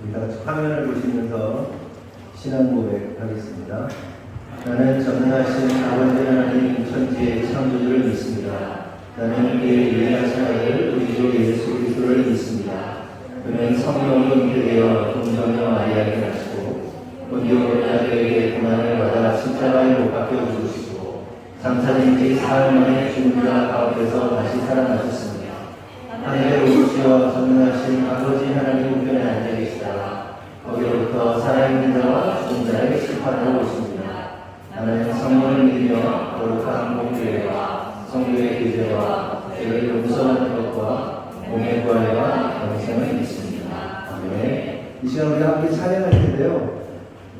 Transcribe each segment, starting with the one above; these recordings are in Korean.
우리 다 같이 화면을 보시면서 신앙 고백하겠습니다. 나는 전능하신 아버지 하나님 천지의 창조주를 믿습니다. 나는 그의 유일하신 아들 우리 주 예수 그리스도를 믿습니다. 그는 성령으로 잉태되어 동정녀 마리아에게 나시고 본디오 빌라도에게 고난을 받아 십자가에 못 박혀 죽으시고 3차 지 사흘 만에 죽은 자 가운데서 다시 살아나셨습니다. 하늘에 오르시어 전능하신 아버지 하나님 우편에 앉아 계시다가 거기로부터 살아있는 자와 죽은 자를 심판하러 오십니다. 나는 성령을 믿으며 거룩한 공교회와 성도의 교제와 죄를 용서하는 것과 몸의 부활과 영생을 믿습니다. 아멘. 이 시간 우리 함께 찬양할 텐데요.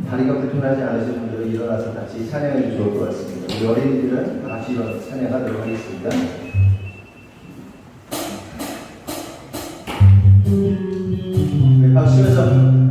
다리가 불편하지 않으신 분들은 일어나서 같이 찬양해 주실 것 같습니다. 우리 어린이들은 같이 일어나서 찬양하도록 하겠습니다. 네, 박수 치면서 내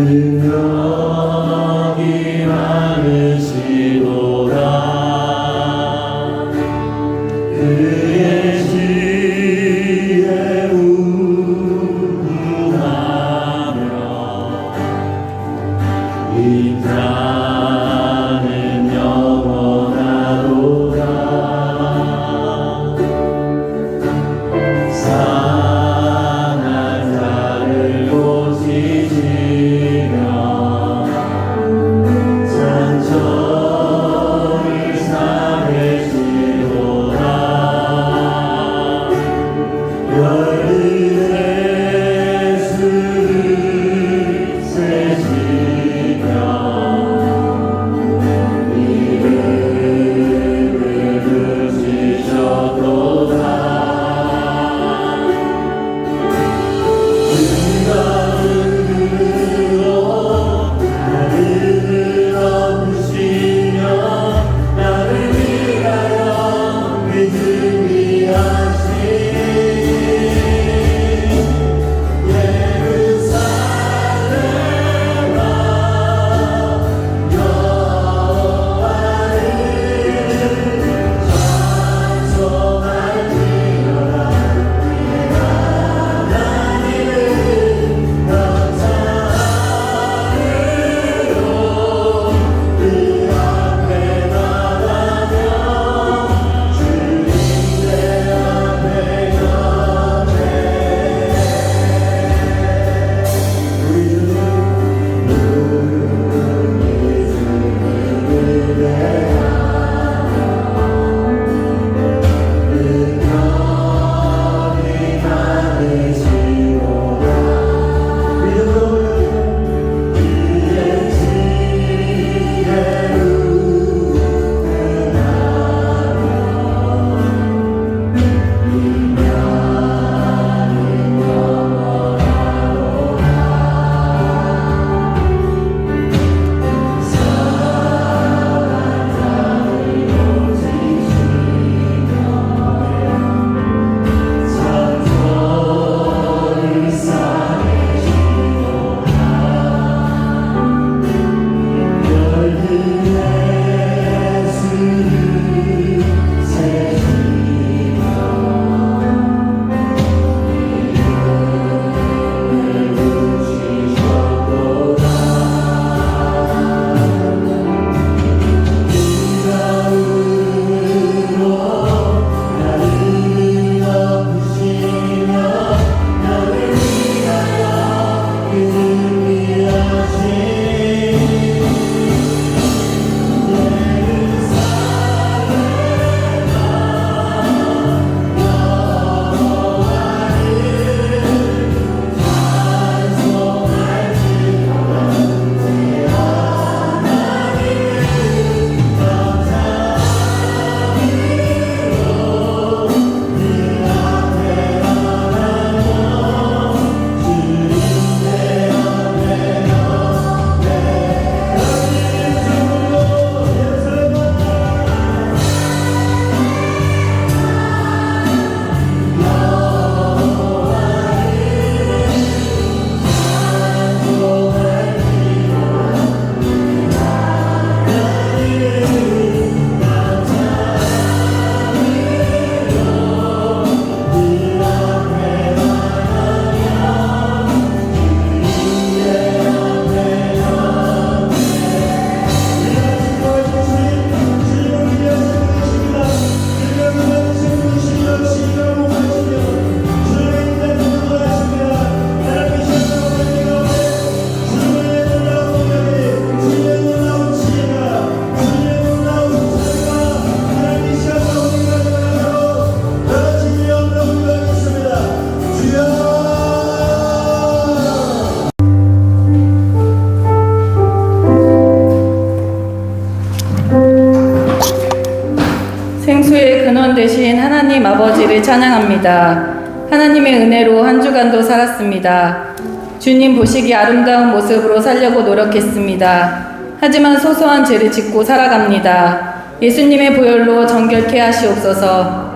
능력이 많으시도다. 그의 지혜 우분하며 인자는 영원하도다. 상한 자를 고치시며 상처를 싸매시도다. 열들의 수를 세시며 이름을 부르시셨도다. 은가운 그로 하늘을 덮으시며 나를 위하여 믿음이 하신 예루살렘아 여호와를 찬송할지어다. 하나님은 감사함으로 그 앞에 나가며 주님의 앞에 생수의 근원 되신 하나님 아버지를 찬양합니다. 하나님의 은혜로 한 주간도 살았습니다. 주님 보시기 아름다운 모습으로 살려고 노력했습니다. 하지만 소소한 죄를 짓고 살아갑니다. 예수님의 보혈로 정결케 하시옵소서.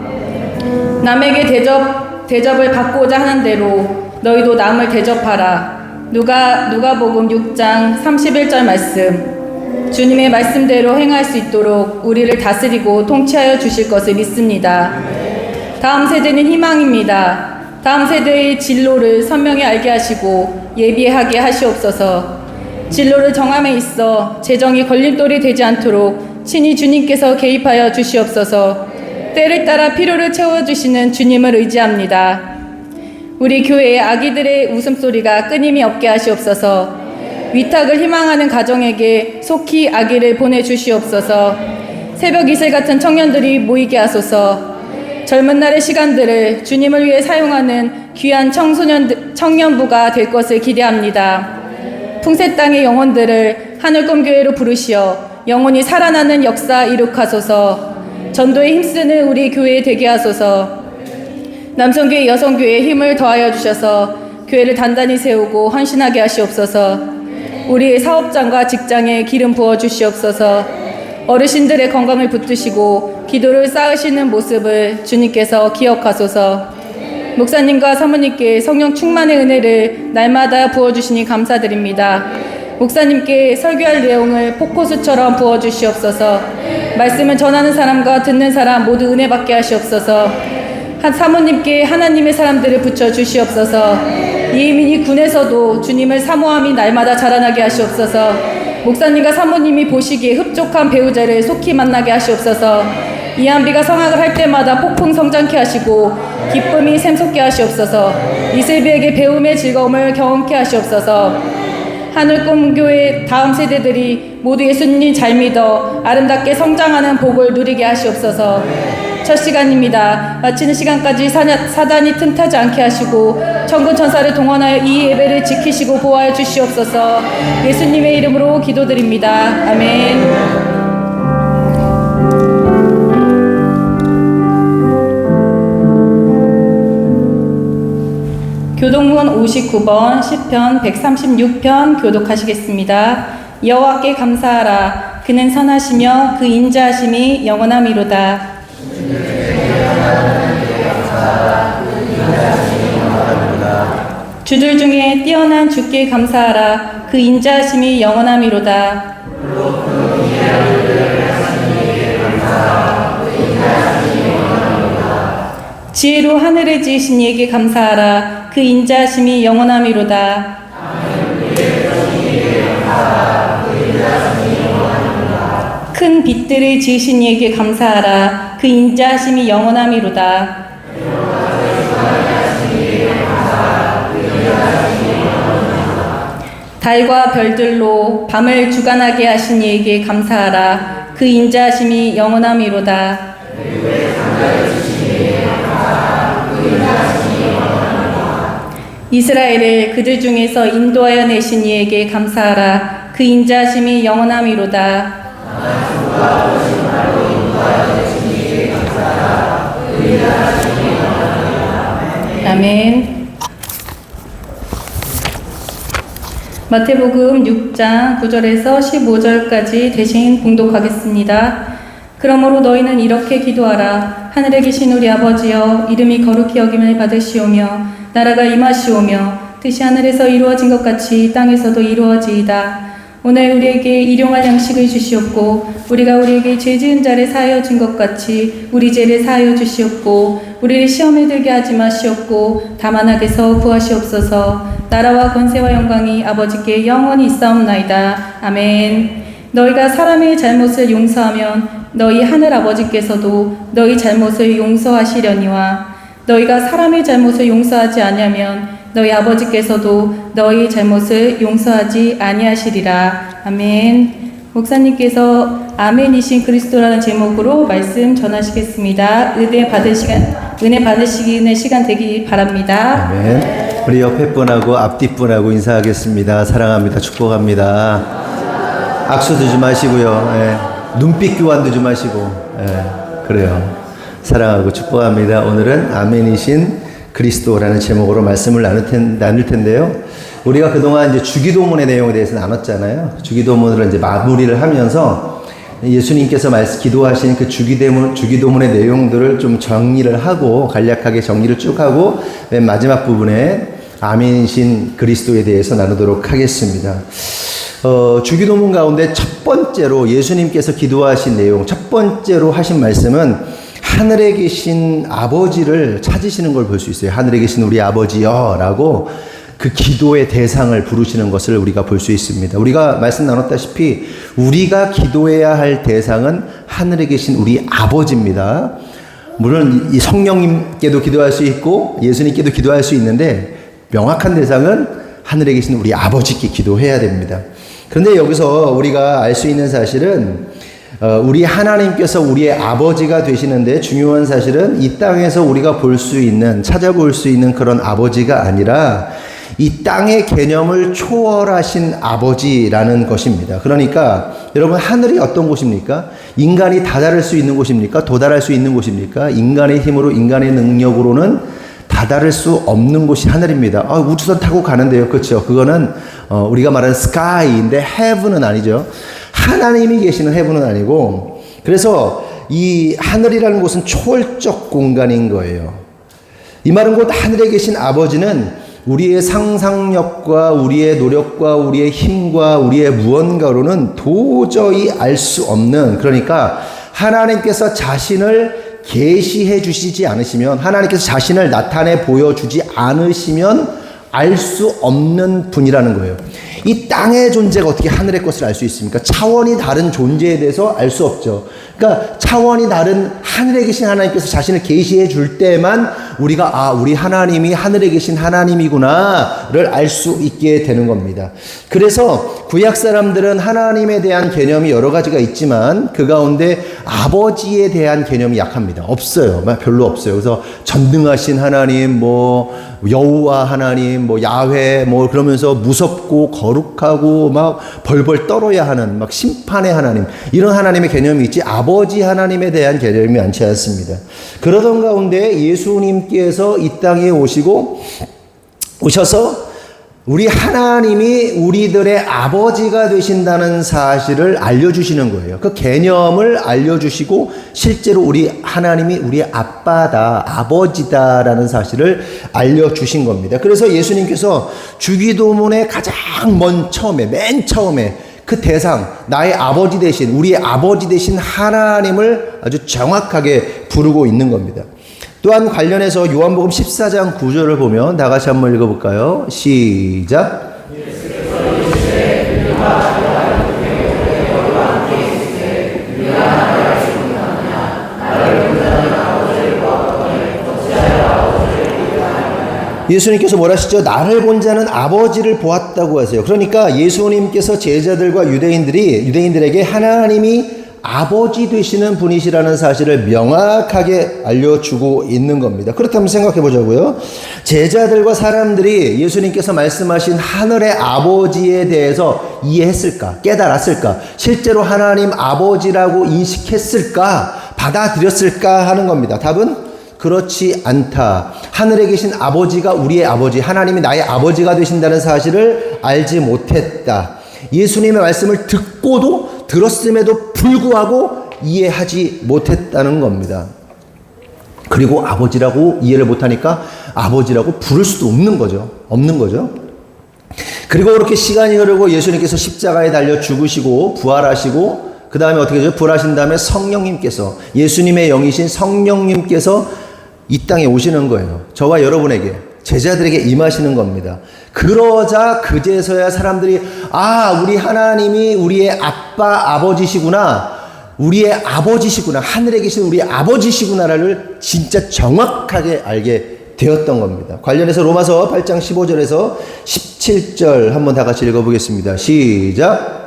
남에게 대접을 받고자 하는 대로 너희도 남을 대접하라. 누가복음 6장 31절 말씀. 주님의 말씀대로 행할 수 있도록 우리를 다스리고 통치하여 주실 것을 믿습니다. 다음 세대는 희망입니다. 다음 세대의 진로를 선명히 알게 하시고 예비하게 하시옵소서. 진로를 정함에 있어 재정이 걸림돌이 되지 않도록 친히 주님께서 개입하여 주시옵소서. 때를 따라 필요를 채워주시는 주님을 의지합니다. 우리 교회의 아기들의 웃음소리가 끊임이 없게 하시옵소서. 위탁을 희망하는 가정에게 속히 아기를 보내주시옵소서. 새벽 이슬 같은 청년들이 모이게 하소서. 젊은 날의 시간들을 주님을 위해 사용하는 귀한 청년부가 될 것을 기대합니다. 풍세 땅의 영혼들을 하늘꿈교회로 부르시어 영혼이 살아나는 역사 이룩하소서. 전도에 힘쓰는 우리 교회 되게 하소서. 남성교회 여성교회에 힘을 더하여 주셔서 교회를 단단히 세우고 헌신하게 하시옵소서. 우리의 사업장과 직장에 기름 부어 주시옵소서. 어르신들의 건강을 붙드시고 기도를 쌓으시는 모습을 주님께서 기억하소서. 목사님과 사모님께 성령 충만의 은혜를 날마다 부어주시니 감사드립니다. 목사님께 설교할 내용을 폭포수처럼 부어주시옵소서. 말씀을 전하는 사람과 듣는 사람 모두 은혜 받게 하시옵소서. 사모님께 하나님의 사람들을 붙여주시옵소서. 이민희 군에서도 주님을 사모함이 날마다 자라나게 하시옵소서. 목사님과 사모님이 보시기에 흡족한 배우자를 속히 만나게 하시옵소서. 이한비가 성학을 할 때마다 폭풍 성장케 하시고 기쁨이 샘솟게 하시옵소서. 이슬비에게 배움의 즐거움을 경험케 하시옵소서. 하늘꿈교회 다음 세대들이 모두 예수님 잘 믿어 아름답게 성장하는 복을 누리게 하시옵소서. 첫 시간입니다. 마치는 시간까지 사단이 틈타지 않게 하시고 천군 천사를 동원하여 이 예배를 지키시고 보호하여 주시옵소서. 예수님의 이름으로 기도드립니다. 아멘. 교독문 59번 시편 136편 교독하시겠습니다. 여호와께 감사하라. 그는 선하시며 그 인자하심이 영원함이로다. 주들 중에 뛰어난 주께 감사하라. 그 인자하심이 영원함이로다. 지혜로 하늘을 지으신 이에게 감사하라. 그 인자하심이 영원함이로다. 큰 빛들을 지으신 이에게 감사하라. 그 인자하심이 영원함이로다. 달과 별들로 밤을 주관하게 하신 이에게 감사하라. 그 인자하심이 영원함이로다. 이스라엘을 그들 중에서 인도하여 내신 이에게 감사하라. 그 인자하심이 영원함이로다. 아멘. 마태복음 6장 9절에서 15절까지 대신 봉독하겠습니다. 그러므로 너희는 이렇게 기도하라. 하늘에 계신 우리 아버지여, 이름이 거룩히 여김을 받으시오며 나라가 임하시오며 뜻이 하늘에서 이루어진 것 같이 땅에서도 이루어지이다. 오늘 우리에게 일용할 양식을 주시옵고 우리가 우리에게 죄 지은 자를 사하여 준 것 같이 우리 죄를 사하여 주시옵고 우리를 시험에 들게 하지 마시옵고 다만 악에서 구하시옵소서. 나라와 권세와 영광이 아버지께 영원히 있사옵나이다. 아멘. 너희가 사람의 잘못을 용서하면 너희 하늘 아버지께서도 너희 잘못을 용서하시려니와 너희가 사람의 잘못을 용서하지 아니하면 너희 아버지께서도 너희 잘못을 용서하지 아니하시리라. 아멘. 목사님께서 아멘이신 그리스도라는 제목으로 말씀 전하시겠습니다. 은혜 받으시는 시간 되기 바랍니다. 아멘. 우리 옆에 분하고 앞뒤 분하고 인사하겠습니다. 사랑합니다. 축복합니다. 악수도 좀 하시고요. 예. 눈빛 교환도 좀 하시고. 예. 그래요. 사랑하고 축복합니다. 오늘은 아멘이신 그리스도라는 제목으로 말씀을 나눌 텐데요. 우리가 그동안 이제 주기도문의 내용에 대해서 나눴잖아요. 주기도문으로 이제 마무리를 하면서 예수님께서 기도하신 그 주기도문의 내용들을 좀 정리를 하고 간략하게 정리를 쭉 하고 맨 마지막 부분에 아멘이신 그리스도에 대해서 나누도록 하겠습니다. 주기도문 가운데 첫 번째로 예수님께서 기도하신 내용, 첫 번째로 하신 말씀은 하늘에 계신 아버지를 찾으시는 걸 볼 수 있어요. 하늘에 계신 우리 아버지여 라고 그 기도의 대상을 부르시는 것을 우리가 볼 수 있습니다. 우리가 말씀 나눴다시피 우리가 기도해야 할 대상은 하늘에 계신 우리 아버지입니다. 물론 이 성령님께도 기도할 수 있고 예수님께도 기도할 수 있는데 명확한 대상은 하늘에 계신 우리 아버지께 기도해야 됩니다. 그런데 여기서 우리가 알 수 있는 사실은 우리 하나님께서 우리의 아버지가 되시는데 중요한 사실은 이 땅에서 우리가 볼 수 있는, 찾아볼 수 있는 그런 아버지가 아니라 이 땅의 개념을 초월하신 아버지라는 것입니다. 그러니까 여러분, 하늘이 어떤 곳입니까? 인간이 다다를 수 있는 곳입니까? 도달할 수 있는 곳입니까? 인간의 힘으로, 인간의 능력으로는 다다를 수 없는 곳이 하늘입니다. 우주선 타고 가는데요. 그렇죠? 그거는 우리가 말하는 스카이인데 헤븐은 아니죠. 하나님이 계시는 헤븐은 아니고, 그래서 이 하늘이라는 곳은 초월적 공간인 거예요. 이 말은 곧 하늘에 계신 아버지는 우리의 상상력과 우리의 노력과 우리의 힘과 우리의 무언가로는 도저히 알 수 없는, 그러니까 하나님께서 자신을 계시해 주시지 않으시면, 하나님께서 자신을 나타내 보여주지 않으시면 알 수 없는 분이라는 거예요. 이 땅의 존재가 어떻게 하늘의 것을 알 수 있습니까? 차원이 다른 존재에 대해서 알 수 없죠. 그러니까 차원이 다른 하늘에 계신 하나님께서 자신을 계시해 줄 때만 우리가 우리 하나님이 하늘에 계신 하나님이구나를 알 수 있게 되는 겁니다. 그래서 구약 사람들은 하나님에 대한 개념이 여러 가지가 있지만 그 가운데 아버지에 대한 개념이 약합니다. 없어요. 별로 없어요. 그래서 전능하신 하나님, 여호와 하나님, 야훼, 그러면서 무섭고 거룩하고 막 벌벌 떨어야 하는 심판의 하나님, 이런 하나님의 개념이 있지 아버지 하나님에 대한 개념이 많지 않습니다. 그러던 가운데 예수님께서 이 땅에 오셔서 우리 하나님이 우리들의 아버지가 되신다는 사실을 알려주시는 거예요. 그 개념을 알려주시고 실제로 우리 하나님이 우리의 아빠다, 아버지다라는 사실을 알려주신 겁니다. 그래서 예수님께서 주기도문의 가장 맨 처음에 그 대상, 나의 아버지 되신, 우리의 아버지 되신 하나님을 아주 정확하게 부르고 있는 겁니다. 또한 관련해서 요한복음 14장 9절을 보면 다 같이 한번 읽어볼까요? 시작. 예수님께서 뭐라 하시죠? 나를 본 자는 아버지를 보았다고 하세요. 그러니까 예수님께서 제자들과 유대인들에게 하나님이 아버지 되시는 분이시라는 사실을 명확하게 알려주고 있는 겁니다. 그렇다면 생각해 보자고요. 제자들과 사람들이 예수님께서 말씀하신 하늘의 아버지에 대해서 이해했을까? 깨달았을까? 실제로 하나님 아버지라고 인식했을까? 받아들였을까? 하는 겁니다. 답은 그렇지 않다. 하늘에 계신 아버지가 우리의 아버지, 하나님이 나의 아버지가 되신다는 사실을 알지 못했다. 예수님의 말씀을 들었음에도 불구하고 이해하지 못했다는 겁니다. 그리고 아버지라고 이해를 못하니까 아버지라고 부를 수도 없는 거죠. 그리고 그렇게 시간이 흐르고 예수님께서 십자가에 달려 죽으시고 부활하시고 그 다음에 어떻게 되죠? 부활하신 다음에 성령님께서, 예수님의 영이신 성령님께서 이 땅에 오시는 거예요. 저와 여러분에게, 제자들에게 임하시는 겁니다. 그러자 그제서야 사람들이 우리 하나님이 우리의 아버지시구나, 우리의 아버지시구나, 하늘에 계신 우리의 아버지시구나를 진짜 정확하게 알게 되었던 겁니다. 관련해서 로마서 8장 15절에서 17절 한번 다 같이 읽어보겠습니다. 시작.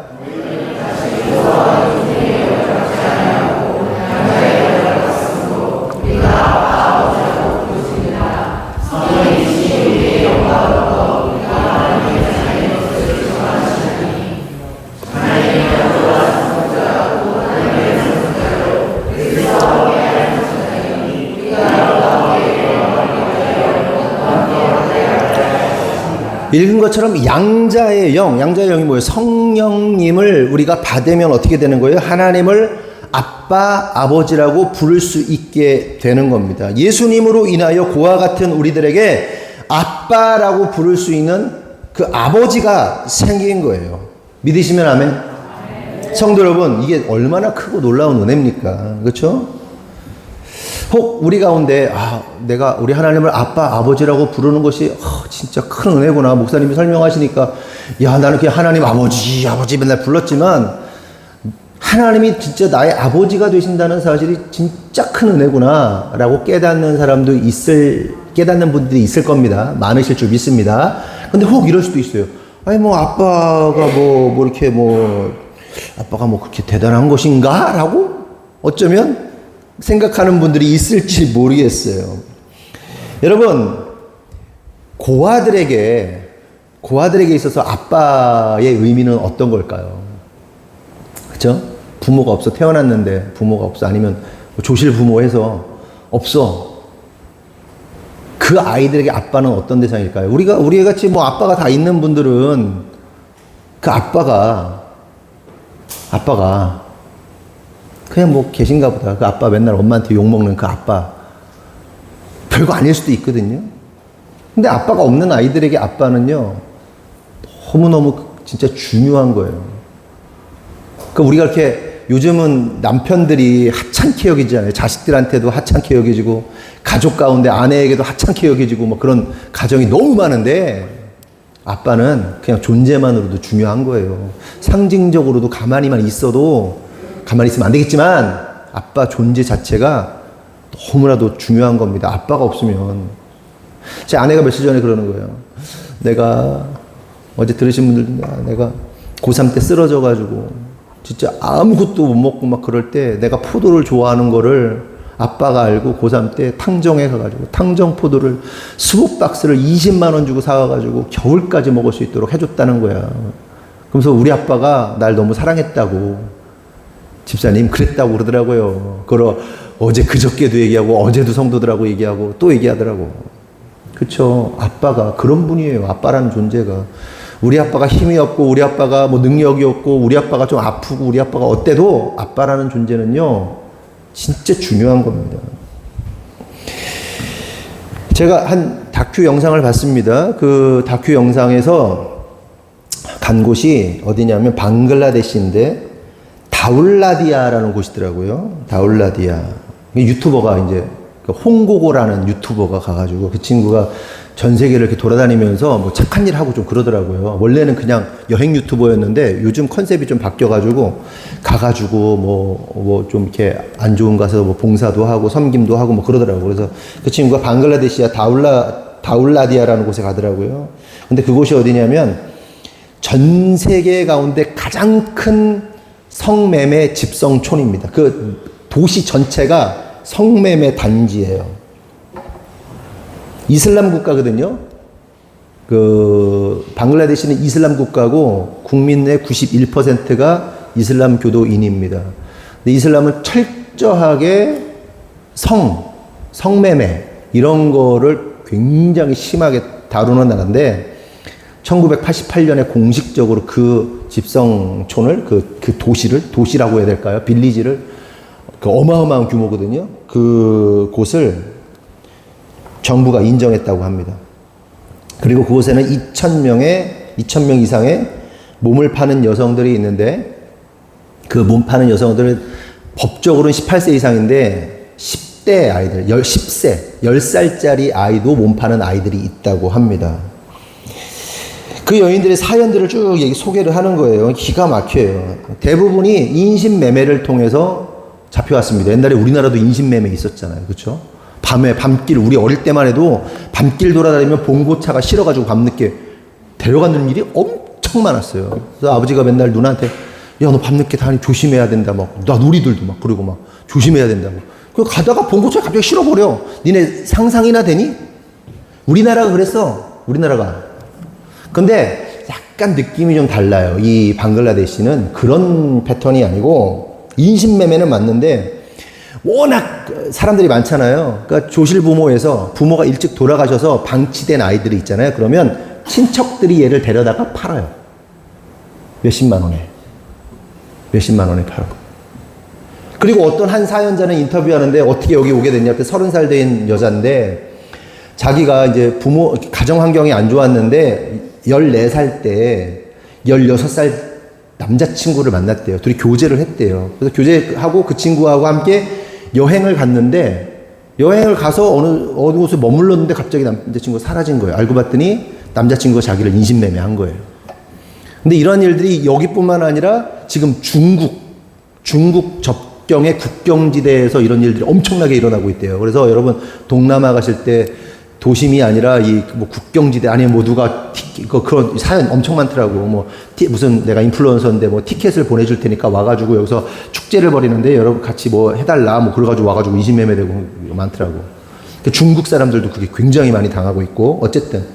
읽은 것처럼 양자의 영이 뭐예요? 성령님을 우리가 받으면 어떻게 되는 거예요? 하나님을 아빠, 아버지라고 부를 수 있게 되는 겁니다. 예수님으로 인하여 그와 같은 우리들에게 아빠라고 부를 수 있는 그 아버지가 생긴 거예요. 믿으시면 아멘. 성도 여러분, 이게 얼마나 크고 놀라운 은혜입니까? 그렇죠? 혹 우리 가운데 내가 우리 하나님을 아빠, 아버지라고 부르는 것이 진짜 큰 은혜구나. 목사님이 설명하시니까 나는 그냥 하나님 아버지 맨날 불렀지만 하나님이 진짜 나의 아버지가 되신다는 사실이 진짜 큰 은혜구나 라고 깨닫는 깨닫는 분들이 있을 겁니다. 많으실 줄 믿습니다. 근데 혹 이럴 수도 있어요. 아빠가 아빠가 그렇게 대단한 것인가? 라고 어쩌면 생각하는 분들이 있을지 모르겠어요. 여러분, 고아들에게 있어서 아빠의 의미는 어떤 걸까요? 그쵸? 부모가 없어. 태어났는데 부모가 없어. 아니면 조실 부모해서 없어. 그 아이들에게 아빠는 어떤 대상일까요? 우리 같이 아빠가 다 있는 분들은 그 아빠가 그냥 계신가 보다. 그 아빠 맨날 엄마한테 욕먹는 그 아빠. 별거 아닐 수도 있거든요. 근데 아빠가 없는 아이들에게 아빠는요, 너무너무 진짜 중요한 거예요. 그러니까 우리가 이렇게 요즘은 남편들이 하찮게 여기잖아요. 자식들한테도 하찮게 여겨지고, 가족 가운데 아내에게도 하찮게 여겨지고, 그런 가정이 너무 많은데, 아빠는 그냥 존재만으로도 중요한 거예요. 상징적으로도 가만히 있으면 안 되겠지만, 아빠 존재 자체가 너무나도 중요한 겁니다. 아빠가 없으면. 제 아내가 며칠 전에 그러는 거예요. 내가, 어제 들으신 분들도 내가 고3 때 쓰러져가지고, 진짜 아무것도 못 먹고 그럴 때 내가 포도를 좋아하는 거를 아빠가 알고 고3 때 탕정에 가가지고 탕정 포도를 20박스를 20만 원 주고 사와가지고 겨울까지 먹을 수 있도록 해줬다는 거야. 그러면서 우리 아빠가 날 너무 사랑했다고, 집사님 그랬다고 그러더라고요. 그걸 어제 그저께도 얘기하고 어제도 성도들하고 얘기하고 또 얘기하더라고. 그쵸? 아빠가 그런 분이에요. 아빠라는 존재가. 우리 아빠가 힘이 없고 우리 아빠가 능력이 없고 우리 아빠가 좀 아프고 우리 아빠가 어때도 아빠라는 존재는요, 진짜 중요한 겁니다. 제가 한 다큐 영상을 봤습니다. 그 다큐 영상에서 간 곳이 어디냐면 방글라데시인데 다울라디아라는 곳이더라고요. 다울라디아. 유튜버가 이제 홍고고라는 유튜버가 가가지고 그 친구가 전 세계를 이렇게 돌아다니면서 착한 일 하고 좀 그러더라고요. 원래는 그냥 여행 유튜버였는데 요즘 컨셉이 좀 바뀌어가지고 가가지고 좀 이렇게 안 좋은 가서 봉사도 하고 섬김도 하고 그러더라고요. 그래서 그 친구가 방글라데시아 다울라디아라는 곳에 가더라고요. 근데 그곳이 어디냐면 전 세계 가운데 가장 큰 성매매 집성촌입니다. 그 도시 전체가 성매매 단지예요. 이슬람 국가거든요. 방글라데시는 이슬람 국가고 국민의 91%가 이슬람 교도인입니다. 근데 이슬람은 철저하게 성매매 이런 거를 굉장히 심하게 다루는 나라인데 1988년에 공식적으로 그 집성촌을 그 도시라고 해야 될까요? 빌리지를 어마어마한 규모거든요. 그 곳을 정부가 인정했다고 합니다. 그리고 그곳에는 2,000명 이상의 몸을 파는 여성들이 있는데 그 몸 파는 여성들은 법적으로는 18세 이상인데 10대 아이들, 10살짜리 아이도 몸 파는 아이들이 있다고 합니다. 그 여인들의 사연들을 쭉 소개를 하는 거예요. 기가 막혀요. 대부분이 인신매매를 통해서 잡혀왔습니다. 옛날에 우리나라도 인신매매 있었잖아요. 그렇죠? 밤길, 우리 어릴 때만 해도 밤길 돌아다니면 봉고차가 실어가지고 밤늦게 데려가는 일이 엄청 많았어요. 그래서 아버지가 맨날 누나한테 야, 너 밤늦게 다니 조심해야 된다. 나 우리들도 그러고 조심해야 된다고. 그 가다가 봉고차에 갑자기 실어버려. 니네 상상이나 되니? 우리나라가 그랬어. 우리나라가. 근데 약간 느낌이 좀 달라요. 이 방글라데시는 그런 패턴이 아니고 인신매매는 맞는데 워낙 사람들이 많잖아요. 그러니까 조실부모에서 부모가 일찍 돌아가셔서 방치된 아이들이 있잖아요. 그러면 친척들이 얘를 데려다가 팔아요. 몇십만 원에 팔아. 그리고 어떤 한 사연자는 인터뷰하는데 어떻게 여기 오게 됐냐? 30살 된 여자인데 자기가 이제 부모, 가정 환경이 안 좋았는데 14살 때 16살 남자친구를 만났대요. 둘이 교제를 했대요. 그래서 교제하고 그 친구하고 함께 여행을 갔는데 여행을 가서 어느 곳에 머물렀는데 갑자기 남자친구가 사라진 거예요. 알고 봤더니 남자친구가 자기를 인신매매한 거예요. 근데 이런 일들이 여기뿐만 아니라 지금 중국 접경의 국경지대에서 이런 일들이 엄청나게 일어나고 있대요. 그래서 여러분 동남아 가실 때 도심이 아니라 이 뭐 국경지대 아니면 뭐 누가 그런 사연 엄청 많더라고. 뭐 무슨 내가 인플루언서인데 뭐 티켓을 보내줄 테니까 와가지고 여기서 축제를 벌이는데 여러분 같이 뭐 해달라 뭐 그래가지고 와가지고 인신매매되고 많더라고. 중국 사람들도 그게 굉장히 많이 당하고 있고 어쨌든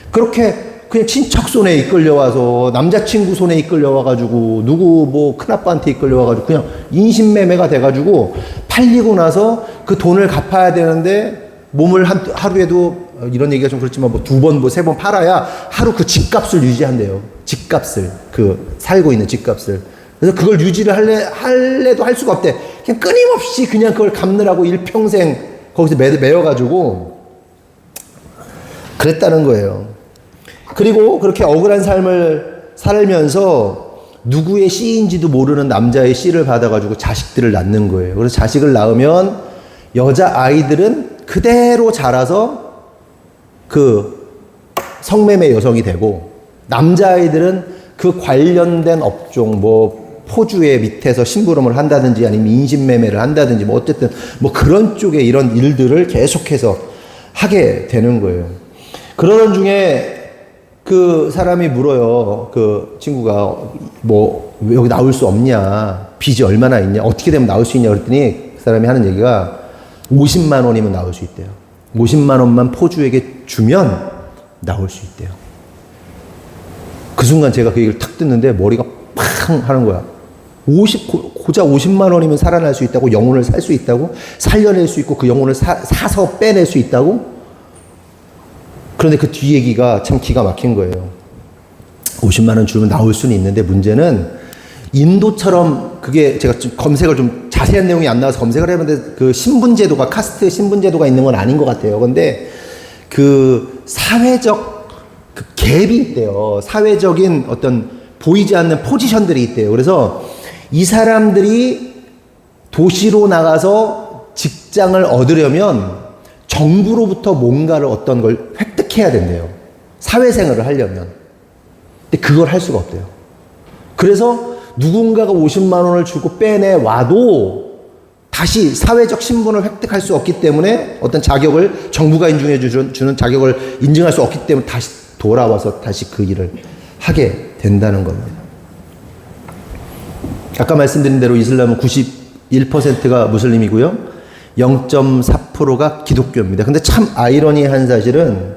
그렇게 그냥 친척 손에 이끌려와서 남자친구 손에 이끌려와가지고 누구 뭐 큰아빠한테 이끌려와가지고 그냥 인신매매가 돼가지고 팔리고 나서 그 돈을 갚아야 되는데 몸을 하루에도 이런 얘기가 좀 그렇지만 뭐 2번 뭐 3번 팔아야 하루 그 집값을 유지한대요. 집값을 그 살고 있는 집값을. 그래서 그걸 유지를 할래도 할 수가 없대. 그냥 끊임없이 그냥 그걸 갚느라고 일평생 거기서 매여가지고 그랬다는 거예요. 그리고 그렇게 억울한 삶을 살면서 누구의 씨인지도 모르는 남자의 씨를 받아가지고 자식들을 낳는 거예요. 그래서 자식을 낳으면 여자 아이들은 그대로 자라서 그 성매매 여성이 되고 남자아이들은 그 관련된 업종 뭐 포주의 밑에서 심부름을 한다든지 아니면 인신매매를 한다든지 뭐 어쨌든 뭐 그런 쪽에 이런 일들을 계속해서 하게 되는 거예요. 그러던 중에 그 사람이 물어요. 그 친구가 뭐 여기 나올 수 없냐, 빚이 얼마나 있냐, 어떻게 되면 나올 수 있냐 그랬더니 그 사람이 하는 얘기가 50만 원이면 나올 수 있대요. 50만 원만 포주에게 주면 나올 수 있대요. 그 순간 제가 그 얘기를 탁 듣는데 머리가 팡 하는 거야. 고작 50만 원이면 살아날 수 있다고, 영혼을 살 수 있다고, 살려낼 수 있고 그 영혼을 사서 빼낼 수 있다고? 그런데 그 뒤 얘기가 참 기가 막힌 거예요. 50만 원 주면 나올 수는 있는데 문제는 인도처럼 그게 제가 좀 검색을 좀 자세한 내용이 안 나와서 검색을 해봤는데 그 신분제도가 카스트 신분제도가 있는 건 아닌 것 같아요. 근데 그 사회적 그 갭이 있대요. 사회적인 어떤 보이지 않는 포지션들이 있대요. 그래서 이 사람들이 도시로 나가서 직장을 얻으려면 정부로부터 뭔가를 어떤 걸 획득해야 된대요. 사회생활을 하려면. 근데 그걸 할 수가 없대요. 그래서 누군가가 50만 원을 주고 빼내와도 다시 사회적 신분을 획득할 수 없기 때문에 어떤 자격을 정부가 인정해 주는 자격을 인정할 수 없기 때문에 다시 돌아와서 다시 그 일을 하게 된다는 겁니다. 아까 말씀드린 대로 이슬람은 91%가 무슬림이고요. 0.4%가 기독교입니다. 근데 참 아이러니한 사실은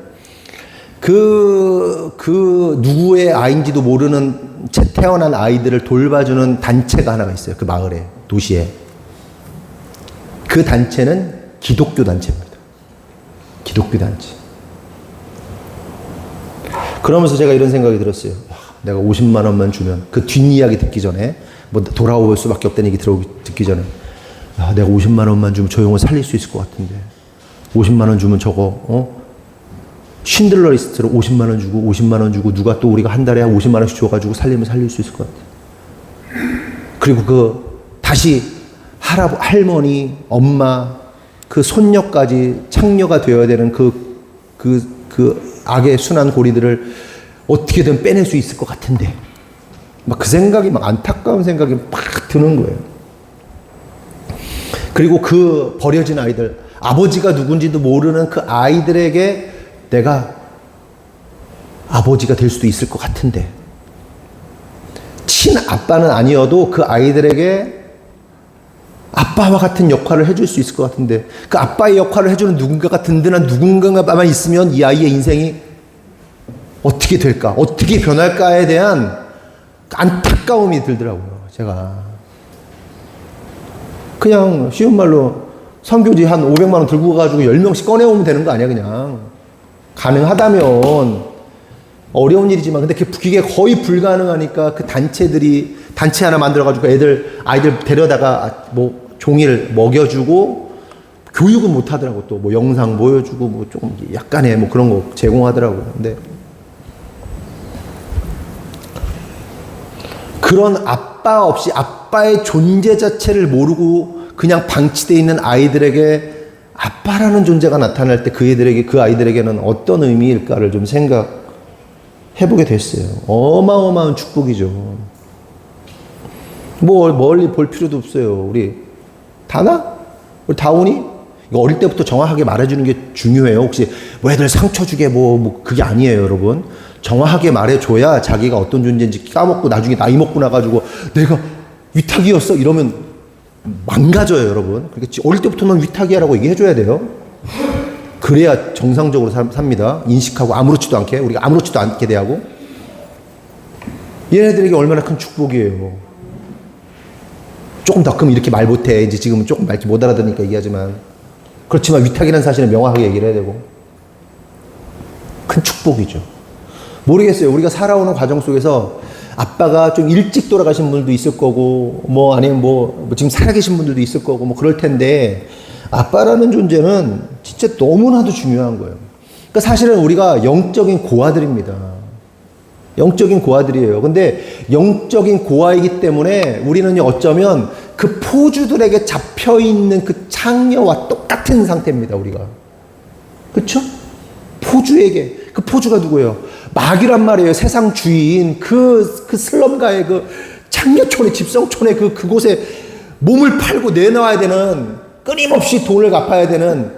그 누구의 아이인지도 모르는 태어난 아이들을 돌봐주는 단체가 하나가 있어요. 그 마을에, 도시에. 그 단체는 기독교 단체입니다. 기독교 단체. 그러면서 제가 이런 생각이 들었어요. 내가 50만 원만 주면, 그 뒷이야기 듣기 전에, 뭐 돌아올 수밖에 없다는 얘기 듣기 전에, 내가 50만 원만 주면 저 영혼 살릴 수 있을 것 같은데, 50만 원 주면 저거, 쉰들러 리스트로 50만 원 주고 50만 원 주고 누가 또 우리가 한 달에 50만 원씩 줘가지고 살리면 살릴 수 있을 것 같아. 그리고 다시 할머니, 엄마, 그 손녀까지 창녀가 되어야 되는 그 악의 순한 고리들을 어떻게든 빼낼 수 있을 것 같은데, 막 그 생각이 막 안타까운 생각이 막 드는 거예요. 그리고 그 버려진 아이들, 아버지가 누군지도 모르는 그 아이들에게 내가 아버지가 될 수도 있을 것 같은데, 친아빠는 아니어도 그 아이들에게 아빠와 같은 역할을 해줄 수 있을 것 같은데, 그 아빠의 역할을 해주는 누군가가 든든한 누군가만 있으면 이 아이의 인생이 어떻게 될까, 어떻게 변할까에 대한 안타까움이 들더라고요. 제가 그냥 쉬운 말로 선교지 한 500만 원 들고 가가지고 10명씩 꺼내오면 되는 거 아니야. 그냥 가능하다면, 어려운 일이지만 근데 그게 거의 불가능하니까 그 단체 하나 만들어가지고 아이들 데려다가 뭐 종일 먹여주고 교육은 못 하더라고. 또 뭐 영상 보여주고 뭐 좀 약간의 뭐 그런 거 제공하더라고. 근데 그런 아빠 없이 아빠의 존재 자체를 모르고 그냥 방치되어 있는 아이들에게 아빠라는 존재가 나타날 때 그 아이들에게는 어떤 의미일까를 좀 생각해보게 됐어요. 어마어마한 축복이죠. 뭐 멀리 볼 필요도 없어요. 우리 다나? 우리 다운이? 이거 어릴 때부터 정확하게 말해주는 게 중요해요. 혹시 뭐 애들 상처 주게 뭐 그게 아니에요, 여러분. 정확하게 말해줘야 자기가 어떤 존재인지 까먹고 나중에 나이 먹고 나가지고 내가 위탁이었어? 이러면 망가져요, 여러분. 그러니까 어릴 때부터는 위탁이야라고 얘기해줘야 돼요. 그래야 정상적으로 삽니다. 인식하고 아무렇지도 않게, 우리가 아무렇지도 않게 대하고. 얘네들에게 얼마나 큰 축복이에요. 조금 더 크면 이렇게 말 못해. 이제 지금은 조금 말 못 알아듣으니까 얘기하지만. 그렇지만 위탁이라는 사실은 명확하게 얘기를 해야 되고. 큰 축복이죠. 모르겠어요. 우리가 살아오는 과정 속에서 아빠가 좀 일찍 돌아가신 분들도 있을 거고, 뭐 아니면 뭐 지금 살아계신 분들도 있을 거고, 뭐 그럴 텐데, 아빠라는 존재는 진짜 너무나도 중요한 거예요. 그러니까 사실은 우리가 영적인 고아들입니다. 영적인 고아들이에요. 근데 영적인 고아이기 때문에 우리는 어쩌면 그 포주들에게 잡혀있는 그 창녀와 똑같은 상태입니다, 우리가. 그쵸? 포주에게. 그 포주가 누구예요? 마귀란 말이에요. 세상 주인. 그 슬럼가의 그 창녀촌의 집성촌의 그곳에 몸을 팔고 내놔야 되는, 끊임없이 돈을 갚아야 되는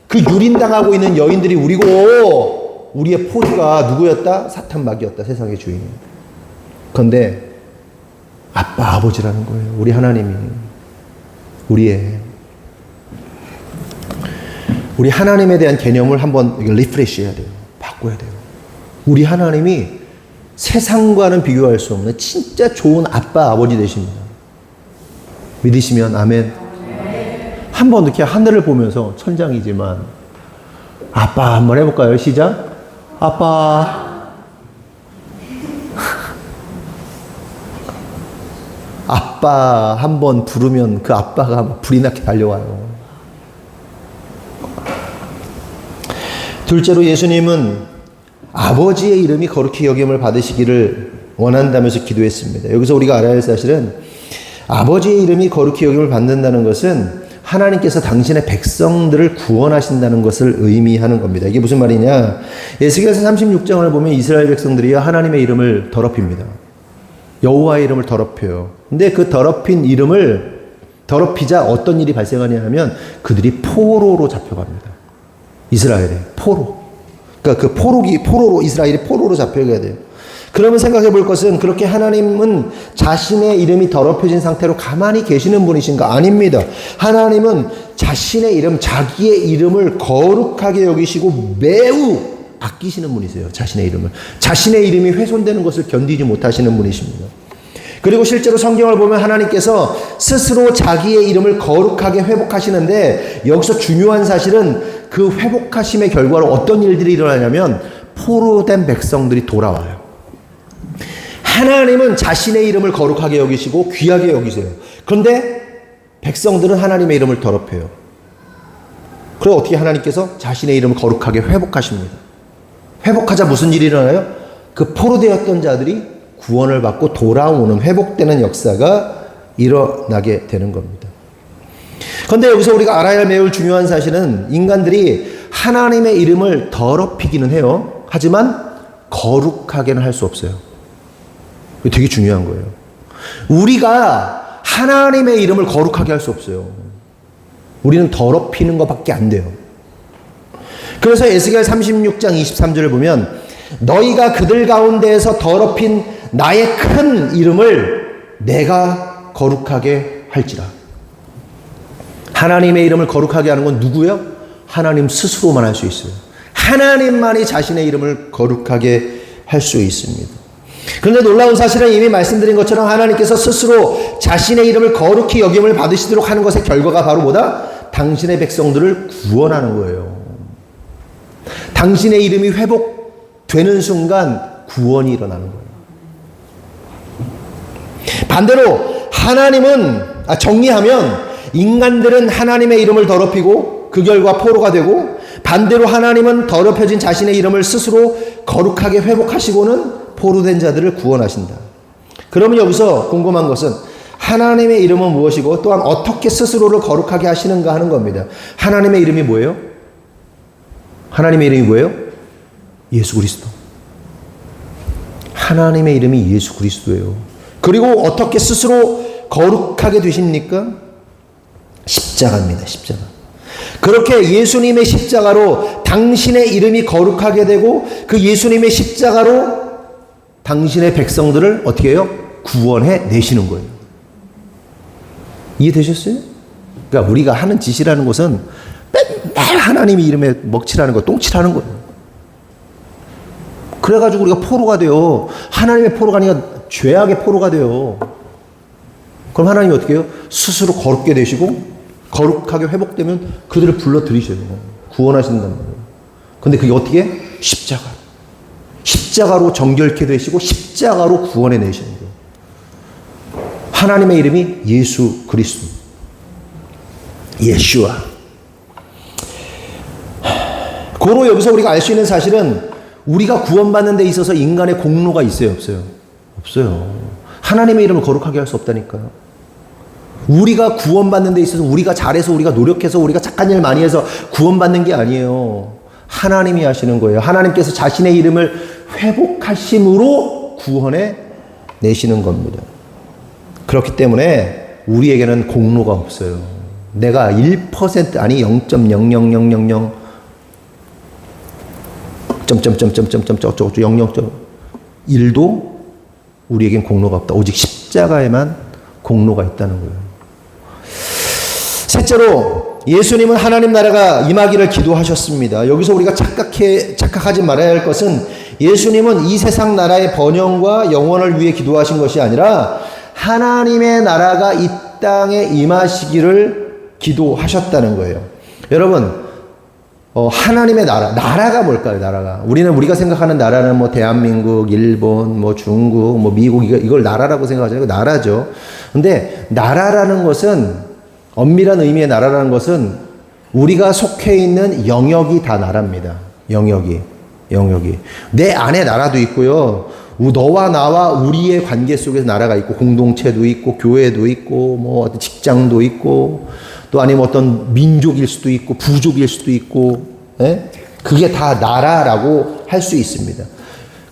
그 유린당하고 있는 여인들이 우리고, 우리의 포주가 누구였다? 사탄 마귀였다. 세상의 주인. 그런데 아빠 아버지라는 거예요. 우리 하나님이. 우리 하나님에 대한 개념을 한번 리프레시 해야 돼요. 바꿔야 돼요. 우리 하나님이 세상과는 비교할 수 없는 진짜 좋은 아빠 아버지 되십니다. 믿으시면 아멘. 한번 이렇게 하늘을 보면서 천장이지만 아빠 한번 해볼까요? 시작. 아빠. 아빠 한번 부르면 그 아빠가 불이 나게 달려와요. 둘째로 예수님은 아버지의 이름이 거룩히 여김을 받으시기를 원한다면서 기도했습니다. 여기서 우리가 알아야 할 사실은 아버지의 이름이 거룩히 여김을 받는다는 것은 하나님께서 당신의 백성들을 구원하신다는 것을 의미하는 겁니다. 이게 무슨 말이냐? 에스겔서 36장을 보면 이스라엘 백성들이 하나님의 이름을 더럽힙니다. 여호와의 이름을 더럽혀요. 근데 그 더럽힌 이름을 더럽히자 어떤 일이 발생하냐 하면 그들이 포로로 잡혀갑니다. 이스라엘에 포로. 그러니까 그 포로로 이스라엘이 포로로 잡혀가야 돼요. 그러면 생각해 볼 것은 그렇게 하나님은 자신의 이름이 더럽혀진 상태로 가만히 계시는 분이신가? 아닙니다. 하나님은 자신의 이름, 자기의 이름을 거룩하게 여기시고 매우 아끼시는 분이세요. 자신의 이름을. 자신의 이름이 훼손되는 것을 견디지 못하시는 분이십니다. 그리고 실제로 성경을 보면 하나님께서 스스로 자기의 이름을 거룩하게 회복하시는데 여기서 중요한 사실은 그 회복하심의 결과로 어떤 일들이 일어나냐면 포로된 백성들이 돌아와요. 하나님은 자신의 이름을 거룩하게 여기시고 귀하게 여기세요. 그런데 백성들은 하나님의 이름을 더럽혀요. 그래서 어떻게 하나님께서 자신의 이름을 거룩하게 회복하십니다. 회복하자 무슨 일이 일어나요? 그 포로되었던 자들이 구원을 받고 돌아오는 회복되는 역사가 일어나게 되는 겁니다. 그런데 여기서 우리가 알아야 할 매우 중요한 사실은 인간들이 하나님의 이름을 더럽히기는 해요. 하지만 거룩하게는 할 수 없어요. 이게 되게 중요한 거예요. 우리가 하나님의 이름을 거룩하게 할 수 없어요. 우리는 더럽히는 것밖에 안 돼요. 그래서 에스겔 36장 23절을 보면 너희가 그들 가운데에서 더럽힌 나의 큰 이름을 내가 거룩하게 할지라. 하나님의 이름을 거룩하게 하는 건 누구예요? 하나님 스스로만 할 수 있어요. 하나님만이 자신의 이름을 거룩하게 할 수 있습니다. 그런데 놀라운 사실은 이미 말씀드린 것처럼 하나님께서 스스로 자신의 이름을 거룩히 여김을 받으시도록 하는 것의 결과가 바로 뭐다? 당신의 백성들을 구원하는 거예요. 당신의 이름이 회복되는 순간 구원이 일어나는 거예요. 반대로 하나님은 정리하면 인간들은 하나님의 이름을 더럽히고 그 결과 포로가 되고, 반대로 하나님은 더럽혀진 자신의 이름을 스스로 거룩하게 회복하시고는 포로된 자들을 구원하신다. 그러면 여기서 궁금한 것은 하나님의 이름은 무엇이고 또한 어떻게 스스로를 거룩하게 하시는가 하는 겁니다. 하나님의 이름이 뭐예요? 하나님의 이름이 뭐예요? 예수 그리스도. 하나님의 이름이 예수 그리스도예요. 그리고 어떻게 스스로 거룩하게 되십니까? 십자가입니다. 십자가. 그렇게 예수님의 십자가로 당신의 이름이 거룩하게 되고 그 예수님의 십자가로 당신의 백성들을 어떻게 해요? 구원해 내시는 거예요. 이해되셨어요? 그러니까 우리가 하는 짓이라는 것은 맨날 하나님의 이름에 먹칠하는 거, 똥칠하는 거예요. 그래가지고 우리가 포로가 돼요. 하나님의 포로가 아니라 죄악의 포로가 돼요. 그럼 하나님이 어떻게 해요? 스스로 거룩게 되시고 거룩하게 회복되면 그들을 불러들이셔요. 구원하신단 말이에요. 근데 그게 어떻게 해? 십자가. 십자가로 정결케 되시고 십자가로 구원해 내시는 거예요. 하나님의 이름이 예수 그리스도. 예슈아. 고로 여기서 우리가 알 수 있는 사실은 우리가 구원받는 데 있어서 인간의 공로가 있어요, 없어요? 없어요. 하나님의 이름을 거룩하게 할 수 없다니까요. 우리가 구원받는 데 있어서 우리가 잘해서 우리가 노력해서 우리가 착한 일 많이 해서 구원받는 게 아니에요. 하나님이 하시는 거예요. 하나님께서 자신의 이름을 회복하심으로 구원해 내시는 겁니다. 그렇기 때문에 우리에게는 공로가 없어요. 내가 1% 아니 0.00000 0.1도 우리에겐 공로가 없다. 오직 십자가에만 공로가 있다는 거예요. 셋째로 예수님은 하나님 나라가 임하기를 기도하셨습니다. 여기서 우리가 착각하지 말아야 할 것은 예수님은 이 세상 나라의 번영과 영원을 위해 기도하신 것이 아니라 하나님의 나라가 이 땅에 임하시기를 기도하셨다는 거예요. 여러분, 하나님의 나라가 뭘까요? 나라가. 우리가 생각하는 나라는 뭐 대한민국, 일본, 뭐 중국, 뭐 미국 이걸 나라라고 생각하잖아요. 나라죠. 근데 나라라는 것은 엄밀한 의미의 나라라는 것은 우리가 속해 있는 영역이 다 나라입니다. 영역이. 내 안에 나라도 있고요. 너와 나와 우리의 관계 속에서 나라가 있고 공동체도 있고 교회도 있고 뭐 어떤 직장도 있고 또 아니면 어떤 민족일 수도 있고 부족일 수도 있고 그게 다 나라라고 할 수 있습니다.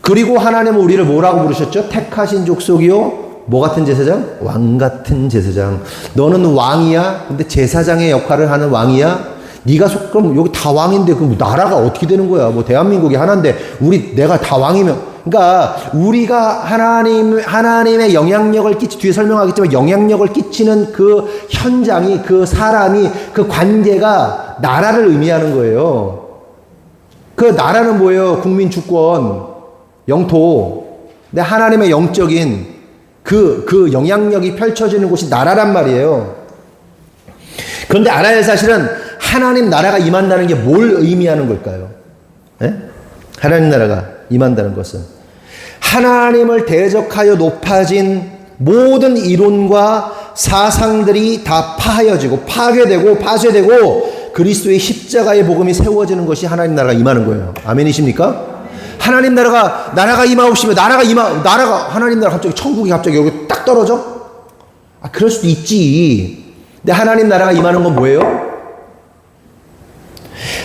그리고 하나님은 우리를 뭐라고 부르셨죠? 택하신 족속이요 뭐 같은 제사장? 왕 같은 제사장. 너는 왕이야. 근데 제사장의 역할을 하는 왕이야. 네가 그럼 여기 다 왕인데 그럼 나라가 어떻게 되는 거야? 뭐 대한민국이 하나인데 내가 다 왕이면 그러니까 우리가 하나님의 영향력을 뒤에 설명하겠지만 영향력을 끼치는 그 현장이 그 사람이 그 관계가 나라를 의미하는 거예요. 그 나라는 뭐예요? 국민 주권, 영토. 근데 하나님의 영적인 그 영향력이 펼쳐지는 곳이 나라란 말이에요. 그런데 알아야 할 사실은 하나님 나라가 임한다는 게 뭘 의미하는 걸까요? 하나님 나라가 임한다는 것은 하나님을 대적하여 높아진 모든 이론과 사상들이 다 파하여지고 파괴되고 파쇄되고 그리스도의 십자가의 복음이 세워지는 것이 하나님 나라가 임하는 거예요. 아멘이십니까? 하나님 나라가 임하옵시며 나라가 하나님 나라 갑자기 천국이 갑자기 여기 딱 떨어져? 그럴 수도 있지. 근데 하나님 나라가 임하는 건 뭐예요?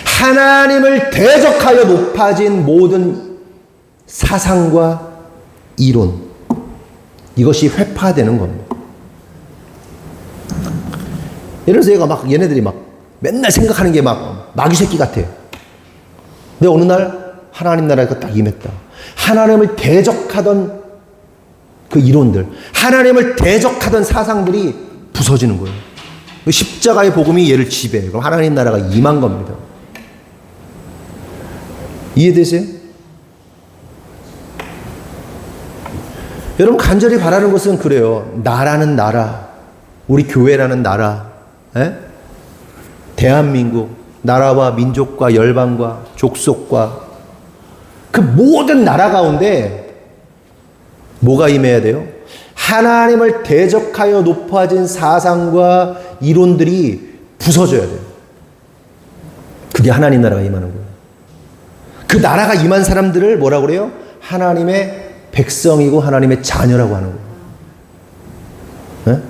하나님을 대적하여 높아진 모든 사상과 이론 이것이 회파되는 겁니다. 예를 들어서 얘네들이 맨날 생각하는 게 마귀 새끼 같아. 근데 어느 날 하나님 나라가 딱 임했다. 하나님을 대적하던 그 이론들, 하나님을 대적하던 사상들이 부서지는 거예요. 십자가의 복음이 얘를 지배해요. 그럼 하나님 나라가 임한 겁니다. 이해되세요? 여러분 간절히 바라는 것은 그래요. 나라는 나라, 우리 교회라는 나라, 대한민국, 나라와 민족과 열방과 족속과 그 모든 나라 가운데 뭐가 임해야 돼요? 하나님을 대적하여 높아진 사상과 이론들이 부서져야 돼요. 그게 하나님 나라가 임하는 거예요. 그 나라가 임한 사람들을 뭐라고 그래요? 하나님의 백성이고 하나님의 자녀라고 하는 거예요. 네?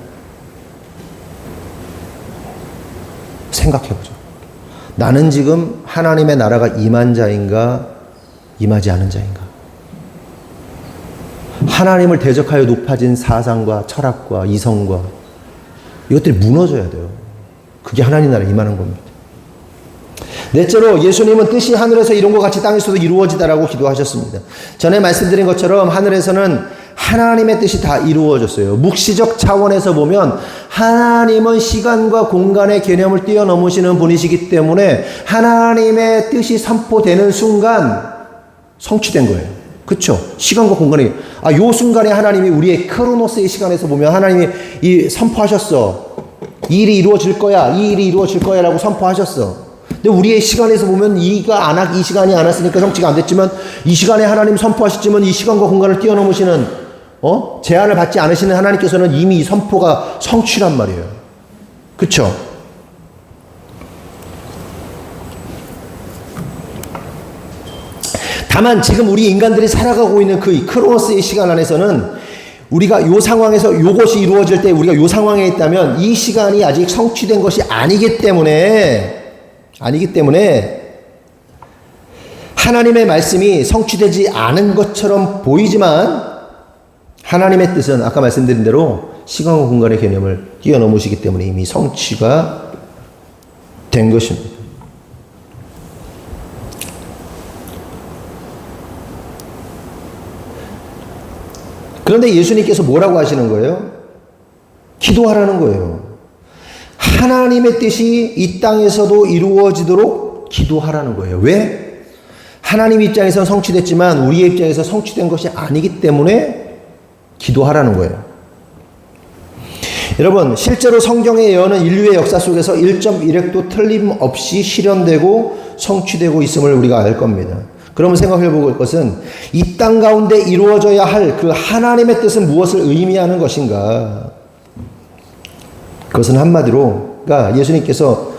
생각해보죠. 나는 지금 하나님의 나라가 임한 자인가 임하지 않은 자인가? 하나님을 대적하여 높아진 사상과 철학과 이성과 이것들이 무너져야 돼요. 그게 하나님 나라에 임하는 겁니다. 넷째로 예수님은 뜻이 하늘에서 이룬 것 같이 땅에서도 이루어지다라고 기도하셨습니다. 전에 말씀드린 것처럼 하늘에서는 하나님의 뜻이 다 이루어졌어요. 묵시적 차원에서 보면 하나님은 시간과 공간의 개념을 뛰어넘으시는 분이시기 때문에 하나님의 뜻이 선포되는 순간 성취된 거예요. 그렇죠? 시간과 공간이 요 순간에 하나님이 우리의 크로노스의 시간에서 보면 하나님이 이 선포하셨어. 이 일이 이루어질 거야. 이 일이 이루어질 거야라고 선포하셨어. 근데 우리의 시간에서 보면 이 시간이 안 왔으니까 성취가 안 됐지만 이 시간에 하나님 선포하셨지만 이 시간과 공간을 뛰어넘으시는 제한을 받지 않으시는 하나님께서는 이미 이 선포가 성취란 말이에요. 그렇죠? 다만 지금 우리 인간들이 살아가고 있는 그 크로노스의 시간 안에서는 우리가 요 상황에서 요것이 이루어질 때 우리가 요 상황에 있다면 이 시간이 아직 성취된 것이 아니기 때문에 하나님의 말씀이 성취되지 않은 것처럼 보이지만 하나님의 뜻은 아까 말씀드린 대로 시간과 공간의 개념을 뛰어넘으시기 때문에 이미 성취가 된 것입니다. 그런데 예수님께서 뭐라고 하시는 거예요? 기도하라는 거예요. 하나님의 뜻이 이 땅에서도 이루어지도록 기도하라는 거예요. 왜? 하나님 입장에서는 성취됐지만 우리의 입장에서 성취된 것이 아니기 때문에 기도하라는 거예요. 여러분, 실제로 성경의 예언은 인류의 역사 속에서 1.1획도 틀림없이 실현되고 성취되고 있음을 우리가 알 겁니다. 그러면 생각해 볼 것은 이 땅 가운데 이루어져야 할 그 하나님의 뜻은 무엇을 의미하는 것인가? 그것은 한마디로, 그러니까 예수님께서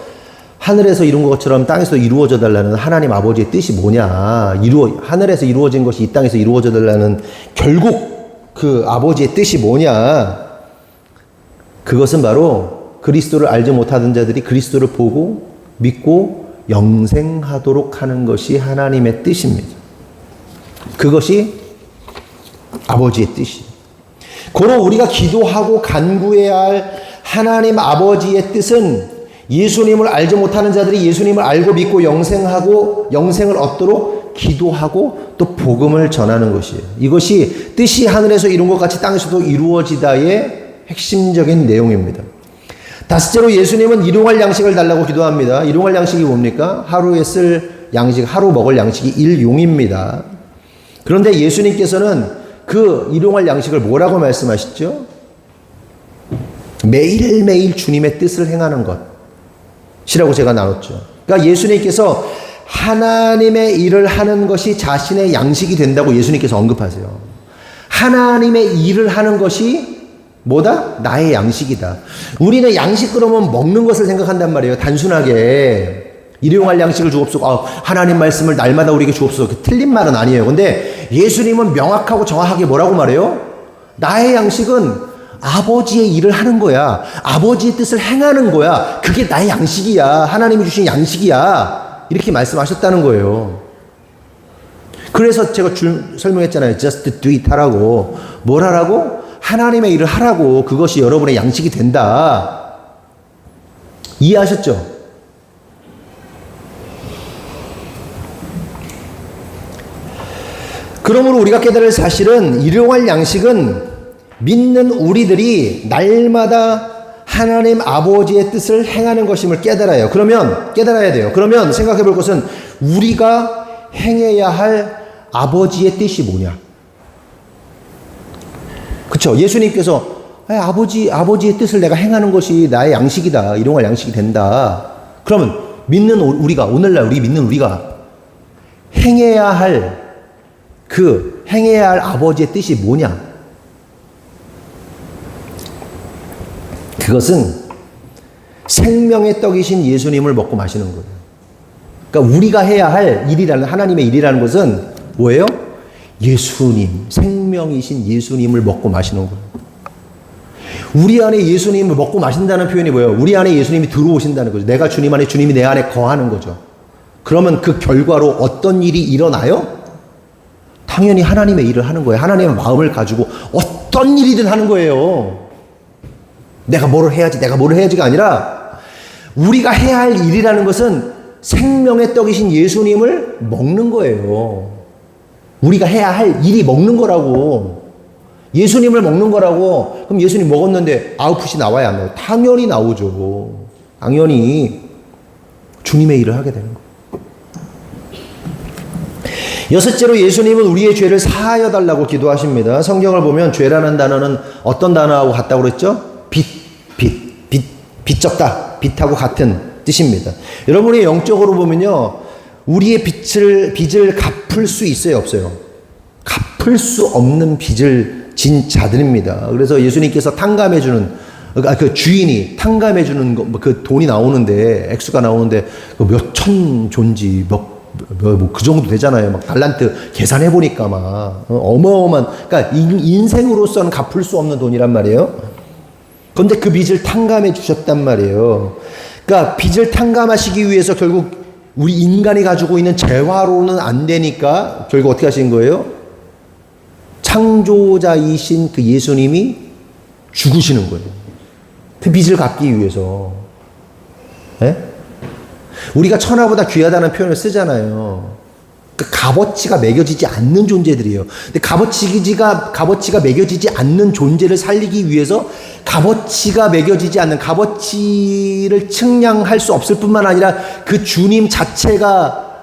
하늘에서 이룬 것처럼 땅에서 이루어져 달라는 하나님 아버지의 뜻이 뭐냐? 하늘에서 이루어진 것이 이 땅에서 이루어져 달라는 결국 그 아버지의 뜻이 뭐냐? 그것은 바로 그리스도를 알지 못하던 자들이 그리스도를 보고 믿고 영생하도록 하는 것이 하나님의 뜻입니다. 그것이 아버지의 뜻이에요. 고로 우리가 기도하고 간구해야 할 하나님 아버지의 뜻은 예수님을 알지 못하는 자들이 예수님을 알고 믿고 영생을 얻도록 기도하고 또 복음을 전하는 것이에요. 이것이 뜻이 하늘에서 이룬 것 같이 땅에서도 이루어지다의 핵심적인 내용입니다. 다섯째로 예수님은 일용할 양식을 달라고 기도합니다. 일용할 양식이 뭡니까? 하루에 쓸 양식, 하루 먹을 양식이 일용입니다. 그런데 예수님께서는 그 일용할 양식을 뭐라고 말씀하시죠? 매일매일 주님의 뜻을 행하는 것이라고 제가 나눴죠. 그러니까 예수님께서 하나님의 일을 하는 것이 자신의 양식이 된다고 예수님께서 언급하세요. 하나님의 일을 하는 것이 뭐다? 나의 양식이다. 우리는 양식 그러면 먹는 것을 생각한단 말이에요. 단순하게 일용할 양식을 주옵소서. 하나님 말씀을 날마다 우리에게 주옵소서. 틀린 말은 아니에요. 근데 예수님은 명확하고 정확하게 뭐라고 말해요? 나의 양식은 아버지의 일을 하는 거야. 아버지의 뜻을 행하는 거야. 그게 나의 양식이야. 하나님이 주신 양식이야. 이렇게 말씀하셨다는 거예요. 그래서 제가 설명했잖아요. Just do it 하라고. 뭘 하라고? 하나님의 일을 하라고. 그것이 여러분의 양식이 된다. 이해하셨죠? 그러므로 우리가 깨달을 사실은 일용할 양식은 믿는 우리들이 날마다 하나님 아버지의 뜻을 행하는 것임을 깨달아야 돼요. 그러면 생각해 볼 것은 우리가 행해야 할 아버지의 뜻이 뭐냐? 그쵸? 예수님께서 아버지의 뜻을 내가 행하는 것이 나의 양식이다. 일용할 양식이 된다. 그러면 믿는 오늘날 우리 믿는 우리가 행해야 할 아버지의 뜻이 뭐냐? 그것은 생명의 떡이신 예수님을 먹고 마시는 거예요. 그러니까 우리가 해야 할 일이라는, 하나님의 일이라는 것은 뭐예요? 예수님, 생명이신 예수님을 먹고 마시는 거예요. 우리 안에 예수님을 먹고 마신다는 표현이 뭐예요? 우리 안에 예수님이 들어오신다는 거죠. 내가 주님 안에, 주님이 내 안에 거하는 거죠. 그러면 그 결과로 어떤 일이 일어나요? 당연히 하나님의 일을 하는 거예요. 하나님의 마음을 가지고 어떤 일이든 하는 거예요. 내가 뭐를 해야지, 내가 뭐를 해야지가 아니라 우리가 해야 할 일이라는 것은 생명의 떡이신 예수님을 먹는 거예요. 우리가 해야 할 일이 먹는 거라고. 예수님을 먹는 거라고. 그럼 예수님 먹었는데 아웃풋이 나와야 안 나와요? 당연히 나오죠. 당연히 주님의 일을 하게 되는 거예요. 여섯째로 예수님은 우리의 죄를 사하여 달라고 기도하십니다. 성경을 보면 죄라는 단어는 어떤 단어하고 같다고 그랬죠? 빚졌다. 빚하고 같은 뜻입니다. 여러분이 영적으로 보면요, 우리의 빚을 갚을 수 있어요, 없어요? 갚을 수 없는 빚을 진 자들입니다. 그래서 예수님께서 탕감해주는, 그 주인이 탕감해주는 그 돈이 나오는데, 액수가 나오는데, 몇천 존지, 뭐 그 정도 되잖아요. 막 달란트 계산해보니까 막, 어마어마한, 그러니까 인생으로서는 갚을 수 없는 돈이란 말이에요. 그런데 그 빚을 탕감해 주셨단 말이에요. 그러니까 빚을 탕감하시기 위해서 결국 우리 인간이 가지고 있는 재화로는 안 되니까 결국 어떻게 하신 거예요? 창조자이신 그 예수님이 죽으시는 거예요. 그 빚을 갚기 위해서. 네? 우리가 천하보다 귀하다는 표현을 쓰잖아요. 그 값어치가 매겨지지 않는 존재들이에요. 근데 값어치가 매겨지지 않는 존재를 살리기 위해서 값어치가 매겨지지 않는, 값어치를 측량할 수 없을 뿐만 아니라 그 주님 자체가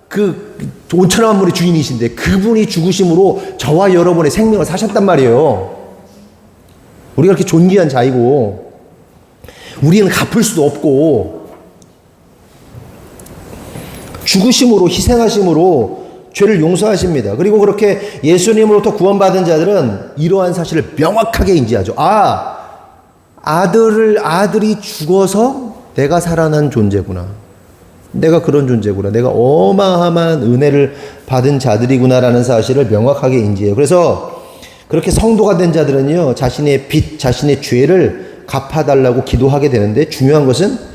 그 온천한 만물의 주인이신데 그분이 죽으심으로 저와 여러분의 생명을 사셨단 말이에요. 우리가 그렇게 존귀한 자이고 우리는 갚을 수도 없고 죽으심으로, 희생하심으로 죄를 용서하십니다. 그리고 그렇게 예수님으로부터 구원받은 자들은 이러한 사실을 명확하게 인지하죠. 아들이 죽어서 내가 살아난 존재구나. 내가 그런 존재구나. 내가 어마어마한 은혜를 받은 자들이구나라는 사실을 명확하게 인지해요. 그래서 그렇게 성도가 된 자들은요, 자신의 빚, 자신의 죄를 갚아달라고 기도하게 되는데, 중요한 것은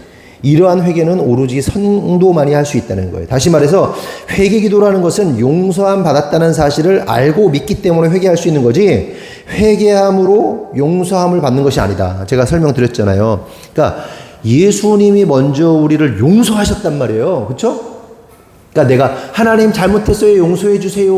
이러한 회개는 오로지 성도만이 할 수 있다는 거예요. 다시 말해서 회개 기도라는 것은 용서함 받았다는 사실을 알고 믿기 때문에 회개할 수 있는 거지, 회개함으로 용서함을 받는 것이 아니다. 제가 설명드렸잖아요. 그러니까 예수님이 먼저 우리를 용서하셨단 말이에요. 그렇죠? 그러니까 내가 하나님 잘못했어요, 용서해 주세요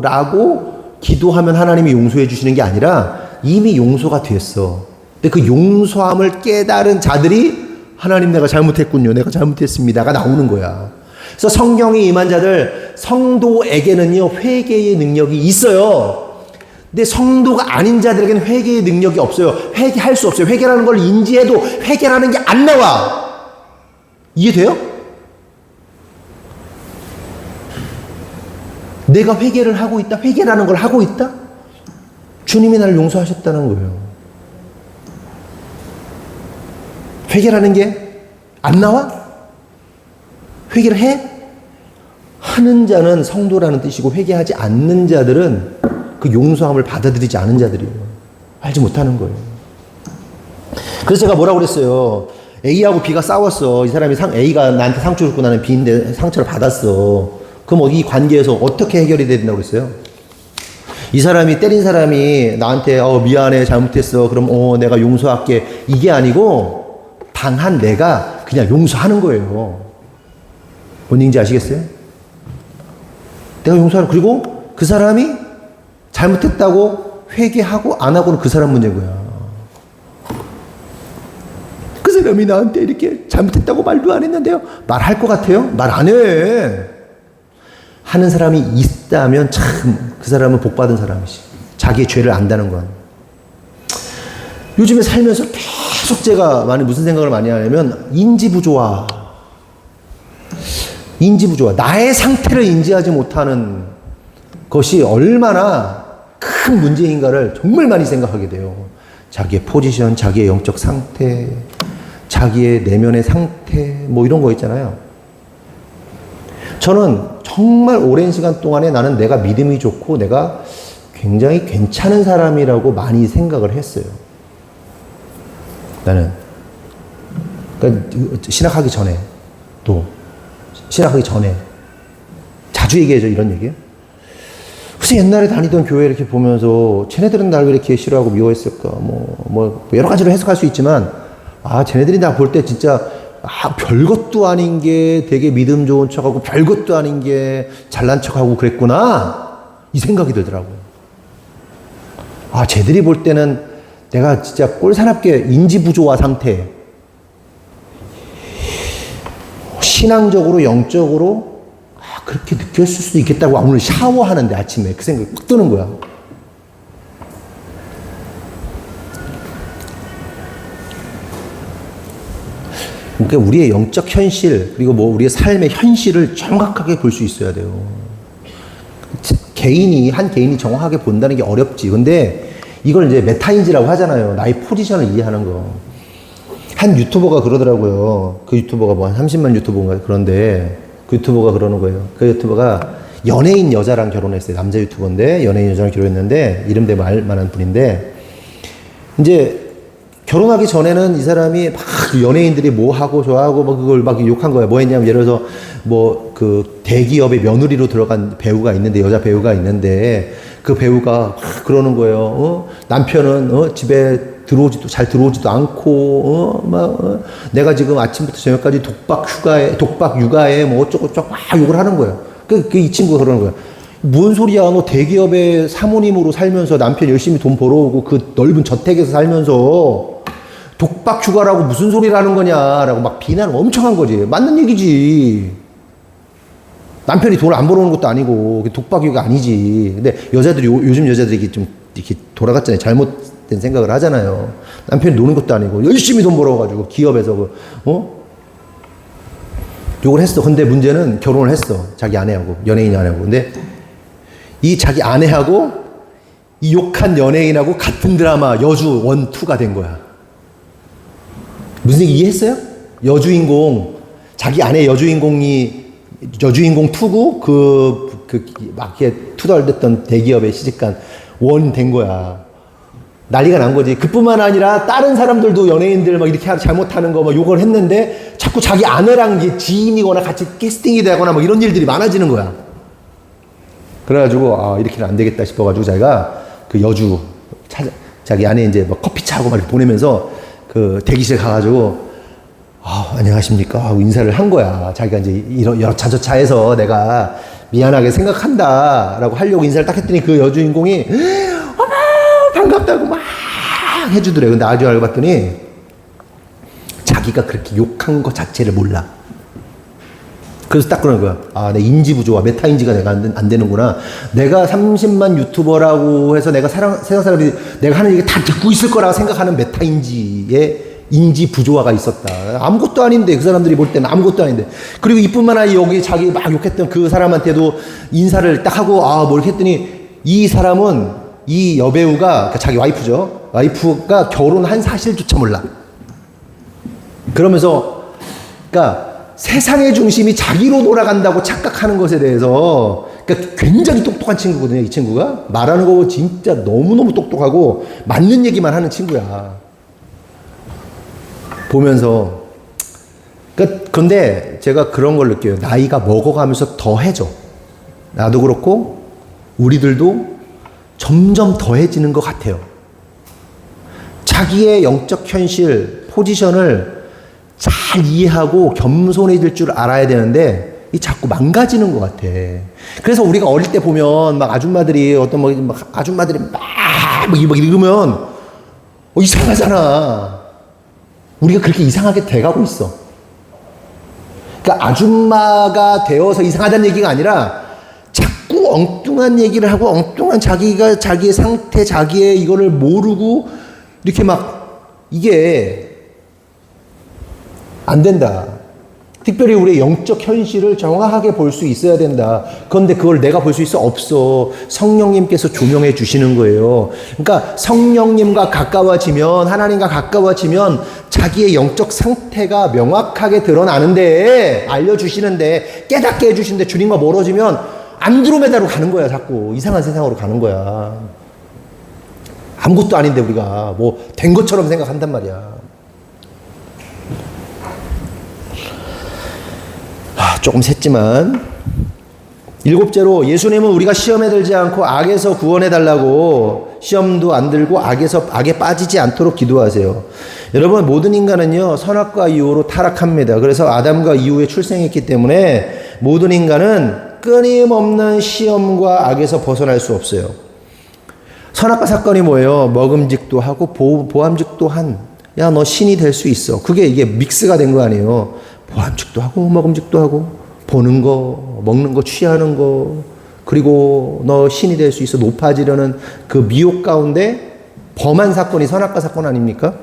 라고 기도하면 하나님이 용서해 주시는 게 아니라 이미 용서가 됐어. 근데 그 용서함을 깨달은 자들이 하나님 내가 잘못했군요, 내가 잘못했습니다가 나오는 거야. 그래서 성경이 임한 자들, 성도에게는요 회개의 능력이 있어요. 근데 성도가 아닌 자들에게는 회개의 능력이 없어요. 회개할 수 없어요. 회개라는 걸 인지해도 회개라는 게 안 나와. 이해돼요? 내가 회개를 하고 있다, 회개라는 걸 하고 있다? 주님이 나를 용서하셨다는 거예요. 회개라는 게 안 나와? 회개를 해? 하는 자는 성도라는 뜻이고, 회개하지 않는 자들은 그 용서함을 받아들이지 않은 자들이에요. 알지 못하는 거예요. 그래서 제가 뭐라고 그랬어요? A하고 B가 싸웠어. 이 사람이 A가 나한테 상처를 줬고 나는 B인데 상처를 받았어. 그럼 이 관계에서 어떻게 해결이 된다고 그랬어요? 이 사람이, 때린 사람이 나한테 미안해, 잘못했어, 그럼 내가 용서할게, 이게 아니고 당한 내가 그냥 용서하는 거예요. 뭔 얘기인지 아시겠어요? 내가 용서하는, 그리고 그 사람이 잘못했다고 회개하고 안 하고는 그 사람 문제인 거야. 그 사람이 나한테 이렇게 잘못했다고 말도 안 했는데요, 말할 것 같아요? 말 안 해. 하는 사람이 있다면 참 그 사람은 복받은 사람이지. 자기의 죄를 안다는 건. 요즘에 살면서 계속 제가 무슨 생각을 많이 하냐면 인지부조화. 나의 상태를 인지하지 못하는 것이 얼마나 큰 문제인가를 정말 많이 생각하게 돼요. 자기의 포지션, 자기의 영적 상태, 자기의 내면의 상태, 뭐 이런 거 있잖아요. 저는 정말 오랜 시간 동안에 나는 내가 믿음이 좋고 내가 굉장히 괜찮은 사람이라고 많이 생각을 했어요. 나는. 그러니까 신학하기 전에, 또 신학하기 전에 자주 얘기해줘 이런 얘기예요. 그래서 옛날에 다니던 교회 이렇게 보면서 쟤네들은 날 왜 이렇게 싫어하고 미워했을까? 뭐 여러 가지로 해석할 수 있지만 쟤네들이 나 볼 때 진짜 별것도 아닌 게 되게 믿음 좋은 척하고 별것도 아닌 게 잘난 척하고 그랬구나 이 생각이 들더라고요. 쟤들이 볼 때는 내가 진짜 꼴사납게 인지부조화 상태, 신앙적으로 영적으로 그렇게 느꼈을 수도 있겠다고 오늘 샤워하는데 아침에 그 생각이 확 드는 거야. 그러니까 우리의 영적 현실 그리고 우리의 삶의 현실을 정확하게 볼 수 있어야 돼요. 한 개인이 정확하게 본다는 게 어렵지. 근데 이걸 이제 메타인지라고 하잖아요. 나의 포지션을 이해하는 거. 한 유튜버가 그러더라고요. 그 유튜버가 한 30만 유튜버인가 그런데 그 유튜버가 그러는 거예요. 그 유튜버가 연예인 여자랑 결혼했어요. 남자 유튜버인데 연예인 여자랑 결혼했는데 이름 대면 알 만한 분인데 이제 결혼하기 전에는 이 사람이 막 연예인들이 뭐 하고 저하고 막 그걸 막 욕한 거야. 뭐 했냐면 예를 들어서 그 대기업의 며느리로 들어간 배우가 있는데 여자 배우가 있는데 그 배우가 막 그러는 거예요. 남편은 집에 잘 들어오지도 않고 내가 지금 아침부터 저녁까지 독박 육아에 뭐 어쩌고저쩌고 막 욕을 하는 거예요. 이 친구가 그러는 거야. 뭔 소리야, 너 대기업의 사모님으로 살면서 남편 열심히 돈 벌어오고 그 넓은 저택에서 살면서 독박 휴가라고 무슨 소리를 하는 거냐라고 막 비난을 엄청 한 거지. 맞는 얘기지. 남편이 돈을 안 벌어오는 것도 아니고 독박 휴가 아니지. 근데 요즘 여자들이 좀 이렇게 돌아갔잖아요. 잘못된 생각을 하잖아요. 남편이 노는 것도 아니고 열심히 돈 벌어가지고 기업에서 욕을 했어. 근데 문제는 결혼을 했어. 자기 아내하고, 연예인 아내하고. 근데 이 자기 아내하고 이 욕한 연예인하고 같은 드라마 여주 1, 2가 된 거야. 무슨 얘기 이해했어요? 여주인공, 자기 아내 여주인공 2고 막 이렇게 투덜댔던 대기업에 시집간 1 된 거야. 난리가 난 거지. 그뿐만 아니라 다른 사람들도 연예인들 막 이렇게 잘못하는 거 막 욕을 했는데 자꾸 자기 아내랑 이제 지인이거나 같이 캐스팅이 되거나 막 이런 일들이 많아지는 거야. 그래가지고 이렇게는 안 되겠다 싶어가지고 자기가 그 여주 자기 아내 이제 막 커피차하고 막 이렇게 보내면서 그 대기실 가가지고 안녕하십니까 하고 인사를 한 거야. 자기가 이제 여러 차저차해서 내가 미안하게 생각한다라고 하려고 인사를 딱 했더니 그 여주인공이 어머 반갑다고 막 해주더래. 근데 나중에 알고 봤더니 자기가 그렇게 욕한 것 자체를 몰라. 그래서 딱 그러는 거야. 내 인지 부조화, 메타인지가 내가 안 되는구나. 내가 30만 유튜버라고 해서 내가 세상 사람들이 내가 하는 얘기 다 듣고 있을 거라고 생각하는 메타인지의 인지 부조화가 있었다. 아무것도 아닌데, 그 사람들이 볼 때는 아무것도 아닌데. 그리고 이뿐만 아니라 여기 자기 막 욕했던 그 사람한테도 인사를 딱 하고, 뭐 이렇게 했더니 이 사람은 이 여배우가, 그러니까 자기 와이프죠. 와이프가 결혼한 사실조차 몰라. 그러면서, 그러니까 세상의 중심이 자기로 돌아간다고 착각하는 것에 대해서, 그러니까 굉장히 똑똑한 친구거든요, 이 친구가. 말하는 거 진짜 너무너무 똑똑하고 맞는 얘기만 하는 친구야. 보면서. 근데 제가 그런 걸 느껴요. 나이가 먹어가면서 더해져. 나도 그렇고 우리들도 점점 더해지는 것 같아요. 자기의 영적 현실, 포지션을 잘 이해하고 겸손해질 줄 알아야 되는데 이 자꾸 망가지는 것 같아. 그래서 우리가 어릴 때 보면 막 아줌마들이 아줌마들이 막 이러면 이상하잖아. 우리가 그렇게 이상하게 돼가고 있어. 그러니까 아줌마가 되어서 이상하다는 얘기가 아니라 자꾸 엉뚱한 얘기를 하고 엉뚱한 자기의 상태, 자기의 이거를 모르고 이렇게 막 이게 안 된다. 특별히 우리의 영적 현실을 정확하게 볼 수 있어야 된다. 그런데 그걸 내가 볼 수 있어? 없어. 성령님께서 조명해 주시는 거예요. 그러니까 성령님과 가까워지면, 하나님과 가까워지면 자기의 영적 상태가 명확하게 드러나는데, 알려주시는데, 깨닫게 해주시는데 주님과 멀어지면 안드로메다로 가는 거야. 자꾸 이상한 세상으로 가는 거야. 아무것도 아닌데 우리가 뭐 된 것처럼 생각한단 말이야. 조금 샜지만, 7째로 예수님은 우리가 시험에 들지 않고 악에서 구원해 달라고, 시험도 안 들고 악에 빠지지 않도록 기도하세요. 여러분, 모든 인간은요 선악과 이후로 타락합니다. 그래서 아담과 이후에 출생했기 때문에 모든 인간은 끊임없는 시험과 악에서 벗어날 수 없어요. 선악과 사건이 뭐예요? 먹음직도 하고 보암직도 한, 야 너 신이 될 수 있어. 그게 이게 믹스가 된 거 아니에요. 보암직도 하고 먹음직도 하고, 보는 거, 먹는 거, 취하는 거, 그리고 너 신이 될 수 있어. 높아지려는 그 미혹 가운데 범한 사건이 선악과 사건 아닙니까?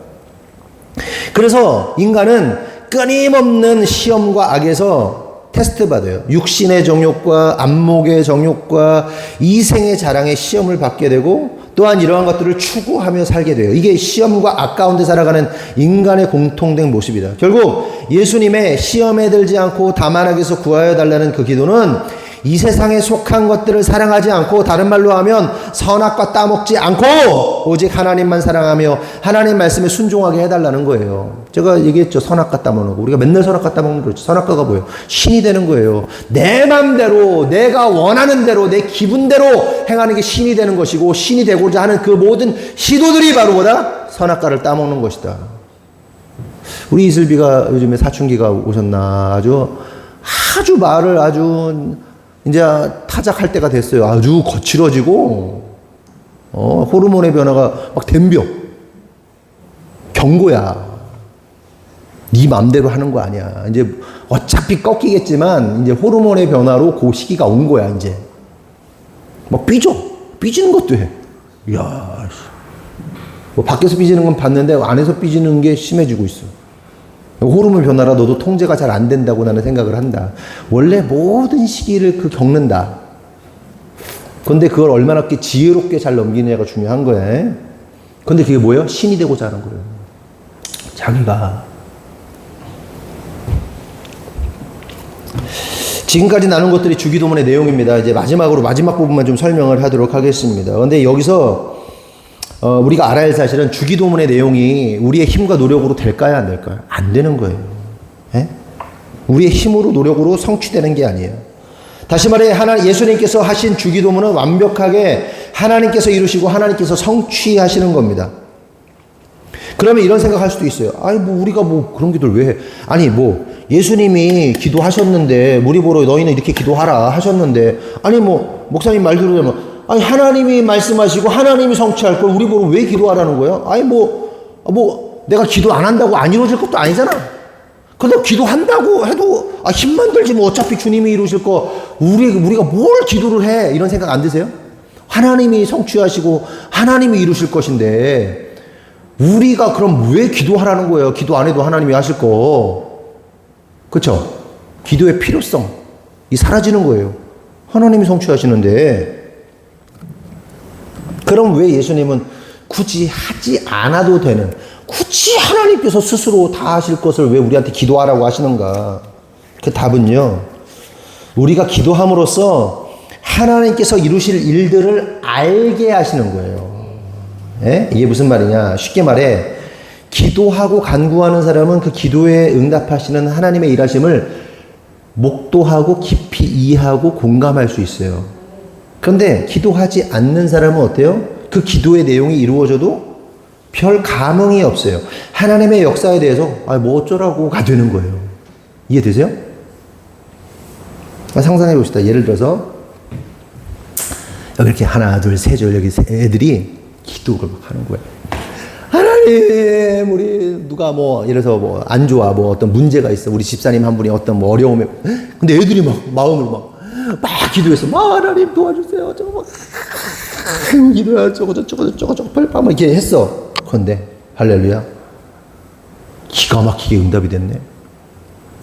그래서 인간은 끊임없는 시험과 악에서 테스트 받아요. 육신의 정욕과 안목의 정욕과 이생의 자랑의 시험을 받게 되고, 또한 이러한 것들을 추구하며 살게 돼요. 이게 시험과 악 가운데 살아가는 인간의 공통된 모습이다. 결국 예수님의 시험에 들지 않고 다만 악에서 구하여 달라는 그 기도는 이 세상에 속한 것들을 사랑하지 않고, 다른 말로 하면 선악과 따먹지 않고 오직 하나님만 사랑하며 하나님 말씀에 순종하게 해달라는 거예요. 제가 얘기했죠. 선악과 따먹는 거. 우리가 맨날 선악과 따먹는 거죠. 선악과가 뭐예요? 신이 되는 거예요. 내 맘대로, 내가 원하는 대로, 내 기분대로 행하는 게 신이 되는 것이고, 신이 되고자 하는 그 모든 시도들이 바로 뭐다? 선악과를 따먹는 것이다. 우리 이슬비가 요즘에 사춘기가 오셨나, 아주 말을 아주 이제 타작할 때가 됐어요. 아주 거칠어지고, 호르몬의 변화가 막 덤벼. 경고야. 네 맘대로 하는 거 아니야. 이제 어차피 꺾이겠지만 이제 호르몬의 변화로 그 시기가 온 거야. 이제 막 삐지는 것도 해. 이야, 뭐 밖에서 삐지는 건 봤는데 안에서 삐지는 게 심해지고 있어. 호르몬 변화라 너도 통제가 잘 안 된다고 나는 생각을 한다. 원래 모든 시기를 겪는다. 근데 그걸 얼마나 지혜롭게 잘 넘기느냐가 중요한 거예요. 근데 그게 뭐예요? 신이 되고자 하는 거예요. 자기가. 지금까지 나눈 것들이 주기도문의 내용입니다. 이제 마지막 부분만 좀 설명을 하도록 하겠습니다. 근데 여기서 우리가 알아야 할 사실은 주기도문의 내용이 우리의 힘과 노력으로 될까요? 안 될까요? 안 되는 거예요. 예? 우리의 힘으로 노력으로 성취되는 게 아니에요. 다시 말해 예수님께서 하신 주기도문은 완벽하게 하나님께서 이루시고 하나님께서 성취하시는 겁니다. 그러면 이런 생각할 수도 있어요. 아니 뭐 우리가 뭐 그런 기도를 왜 해? 아니 뭐 예수님이 기도하셨는데 무리 보러 너희는 이렇게 기도하라 하셨는데, 아니 뭐 목사님 말 들으면 아니 하나님이 말씀하시고 하나님이 성취할 걸 우리 보러 왜 기도하라는 거예요? 아니 뭐 내가 기도 안 한다고 안 이루어질 것도 아니잖아. 근데 기도한다고 해도 힘만 들지 뭐 어차피 주님이 이루실 거 우리가 뭘 기도를 해? 이런 생각 안 드세요? 하나님이 성취하시고 하나님이 이루실 것인데 우리가 그럼 왜 기도하라는 거예요? 기도 안 해도 하나님이 하실 거. 그렇죠? 기도의 필요성이 사라지는 거예요. 하나님이 성취하시는데. 그럼 왜 예수님은 굳이 하지 않아도 되는, 굳이 하나님께서 스스로 다 하실 것을 왜 우리한테 기도하라고 하시는가? 그 답은요, 우리가 기도함으로써 하나님께서 이루실 일들을 알게 하시는 거예요. 예? 이게 무슨 말이냐? 쉽게 말해 기도하고 간구하는 사람은 그 기도에 응답하시는 하나님의 일하심을 목도하고 깊이 이해하고 공감할 수 있어요. 그런데 기도하지 않는 사람은 어때요? 그 기도의 내용이 이루어져도 별 감흥이 없어요. 하나님의 역사에 대해서 뭐 어쩌라고가 되는 거예요. 이해되세요? 상상해 봅시다. 예를 들어서 여기 이렇게 하나 둘 세 줄 여기 애들이 기도를 막 하는 거예요. 하나님, 우리 누가 뭐 이래서 뭐 안 좋아, 뭐 어떤 문제가 있어, 우리 집사님 한 분이 어떤 뭐 어려움에, 근데 애들이 막 마음을 막 기도해서 하나님 도와주세요, 저거 막 기도야, 저거 빨리 막 이렇게 했어. 그런데 할렐루야, 기가 막히게 응답이 됐네.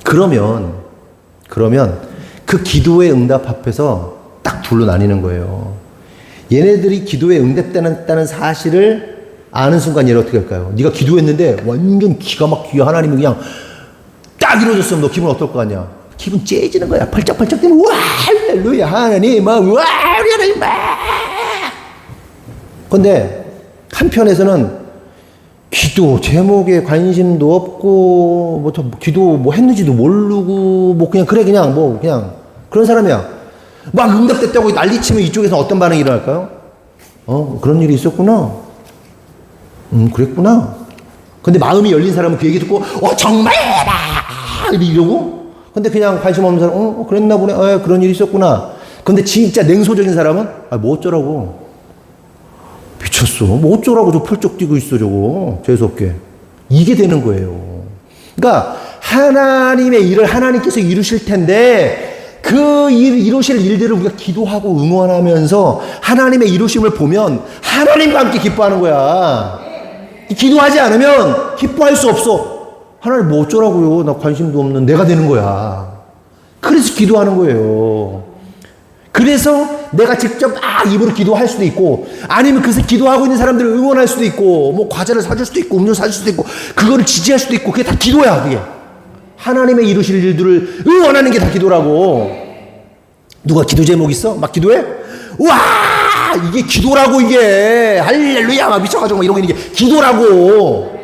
그러면 그 기도의 응답 앞에서 딱 둘로 나뉘는 거예요. 얘네들이 기도에 응답됐다는 사실을 아는 순간 얘를 어떻게 할까요? 네가 기도했는데 완전 기가 막히게 하나님이 그냥 딱 이루어졌으면 너 기분 어떨 거 아니야? 기분 째지는 거야. 펄쩍펄쩍 뛰면 와 할렐루야 하나님 와 우리 하나님 막. 근데 한편에서는 기도 제목에 관심도 없고 뭐 기도 뭐 했는지도 모르고 뭐 그냥 그래 그냥 뭐 그냥 그런 사람이야. 막 응답됐다고 난리치면 이쪽에서 어떤 반응이 일어날까요? 그런 일이 있었구나. 그랬구나. 근데 마음이 열린 사람은 그 얘기 듣고 정말이다 이러고. 근데 그냥 관심 없는 사람 그랬나 보네. 그런 일이 있었구나. 근데 진짜 냉소적인 사람은 뭐 어쩌라고. 미쳤어. 뭐 어쩌라고 저 펄쩍 뛰고 있어 저거. 재수없게. 이게 되는 거예요. 그러니까 하나님의 일을 하나님께서 이루실 텐데 그 이루실 일들을 우리가 기도하고 응원하면서 하나님의 이루심을 보면 하나님과 함께 기뻐하는 거야. 기도하지 않으면 기뻐할 수 없어. 하나님 뭐 어쩌라고요. 나 관심도 없는 내가 되는 거야. 그래서 기도하는 거예요. 그래서 내가 직접 입으로 기도할 수도 있고 아니면 그래서 기도하고 있는 사람들을 응원할 수도 있고 뭐 과자를 사줄 수도 있고 음료 사줄 수도 있고 그거를 지지할 수도 있고 그게 다 기도야. 그게 하나님의 이루실 일들을 응원하는 게 다 기도라고. 누가 기도 제목 있어? 막 기도해? 와 이게 기도라고. 이게 할렐루야 막 미쳐가지고 막 이러고 있는 게 기도라고.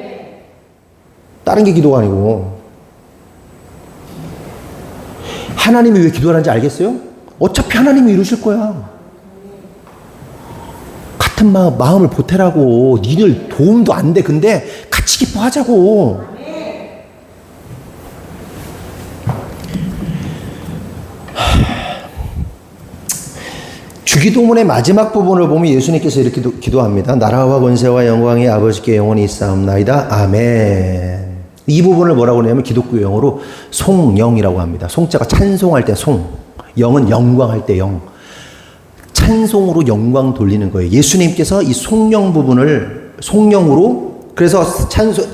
다른 게 기도가 아니고. 하나님이 왜 기도하는지 알겠어요? 어차피 하나님이 이루실 거야. 같은 마음을 보태라고. 니들 도움도 안 돼. 근데 같이 기뻐하자고. 주기도문의 마지막 부분을 보면 예수님께서 이렇게 기도합니다. 나라와 권세와 영광이 아버지께 영원히 있사옵나이다. 아멘. 이 부분을 뭐라고 하냐면 기독교 용어로 송영이라고 합니다. 송자가 찬송할 때 송, 영은 영광할 때 영. 찬송으로 영광 돌리는 거예요. 예수님께서 이 송영 부분을 송영으로, 그래서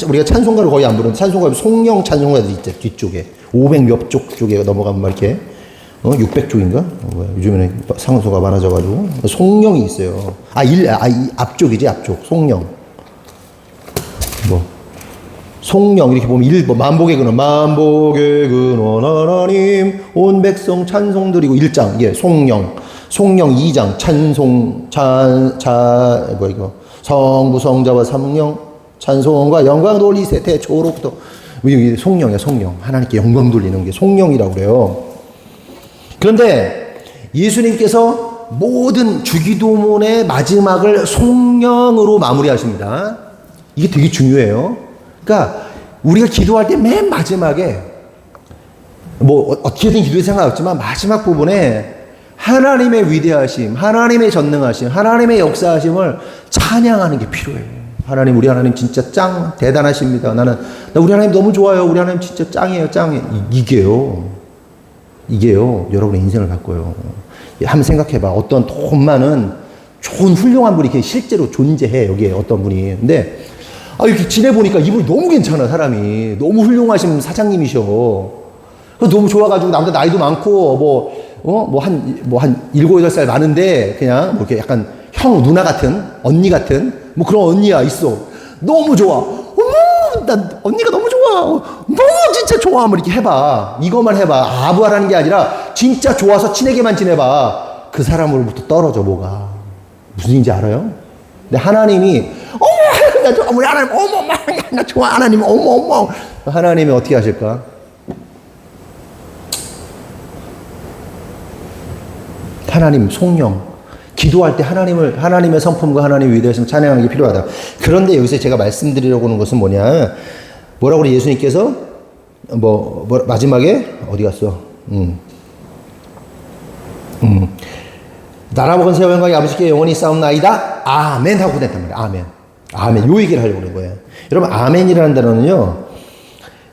우리가 찬송가를 거의 안 부르는데 찬송가 송영 찬송가들이 있죠. 뒤쪽에 500몇 쪽 쪽에 넘어가면 막 이렇게 600쪽인가? 요즘에는 상소가 많아져가지고 송영이 있어요. 이 앞쪽이지 앞쪽 송영. 뭐 송영 이렇게 보면 만복의 근원 만복의 근원 하나님 온 백성 찬송 드리고 1장 송영 2장 찬송 성부 성자와 성령 찬송과 영광 돌리세 태초로부터 송영이야. 송영 하나님께 영광 돌리는 게 송영이라고 그래요. 그런데 예수님께서 모든 주기도문의 마지막을 송영으로 마무리하십니다. 이게 되게 중요해요. 그러니까 우리가 기도할 때 맨 마지막에 뭐 어떻게든 기도에 상관없지만 마지막 부분에 하나님의 위대하심, 하나님의 전능하심, 하나님의 역사하심을 찬양하는 게 필요해요. 하나님, 우리 하나님 진짜 짱 대단하십니다. 나 우리 하나님 너무 좋아요. 우리 하나님 진짜 짱이에요. 이게요, 여러분의 인생을 바꿔요. 한번 생각해봐. 어떤 돈 많은 좋은 훌륭한 분이 이렇게 실제로 존재해. 여기에 어떤 분이. 근데 이렇게 지내보니까 이분이 너무 괜찮아. 사람이 너무 훌륭하신 사장님이셔. 너무 좋아가지고 남자 나이도 많고 한 7, 8살 많은데 그냥 뭐 이렇게 약간 형 누나 같은 언니 같은 뭐 그런 언니야 있어. 너무 좋아. 난 언니가 너무 좋아. 너무 진짜 좋아. 뭐 이렇게 해봐. 이것만 해봐. 아부하라는 게 아니라 진짜 좋아서 친하게만 지내봐. 그 사람으로부터 떨어져. 뭐가 무슨 일인지 알아요? 근데 하나님이 나 좋아. 우리 하나님 나 좋아. 하나님 하나님이 어떻게 하실까? 하나님 송영 기도할 때 하나님의 성품과 하나님의 위대하심 찬양하는 게 필요하다. 그런데 여기서 제가 말씀드리려고 하는 것은 뭐라고 그래 예수님께서 마지막에 어디 갔어? 나라와 권세와 영광이 아버지께 영원히 싸움나이다. 아멘 하고 끝냈단 말이에요. 아멘. 요 얘기를 하려고 그런 거예요. 여러분 아멘이라는 단어는요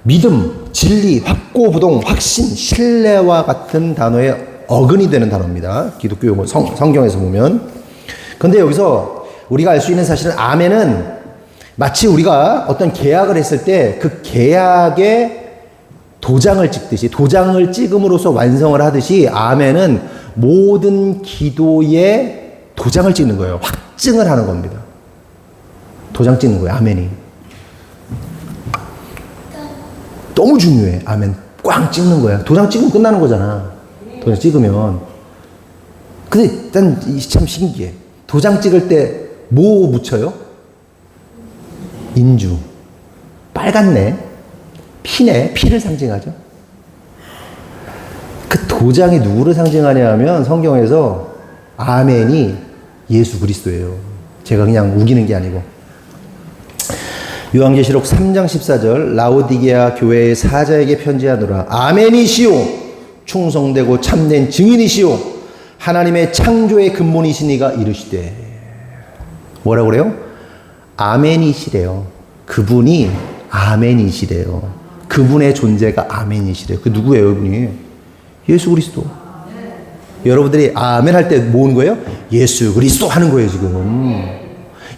믿음, 진리, 확고부동, 확신, 신뢰와 같은 단어의 어근이 되는 단어입니다. 기독교 용어 성경에서 보면. 근데 여기서 우리가 알 수 있는 사실은 아멘은 마치 우리가 어떤 계약을 했을 때 그 계약에 도장을 찍듯이 도장을 찍음으로써 완성을 하듯이 아멘은 모든 기도에 도장을 찍는 거예요. 확증을 하는 겁니다. 도장 찍는 거예요. 아멘이. 너무 중요해. 아멘. 꽝 찍는 거야. 도장 찍으면 끝나는 거잖아. 도장 찍으면. 근데 난 참 신기해. 도장 찍을 때 뭐 묻혀요? 인주. 빨갛네. 피네. 피를 상징하죠. 그 도장이 누구를 상징하냐 하면 성경에서 아멘이 예수 그리스도예요. 제가 그냥 우기는 게 아니고. 요한계시록 3장 14절 라오디게아 교회의 사자에게 편지하노라. 아멘이시오. 충성되고 참된 증인이시오. 하나님의 창조의 근본이시니가 이르시되. 뭐라고 그래요? 아멘이시래요. 그분이 아멘이시래요. 그분의 존재가 아멘이시래요. 그 누구예요, 그분이? 예수 그리스도. 여러분들이 아멘 할 때 뭐 하는 거예요? 예수 그리스도 하는 거예요, 지금.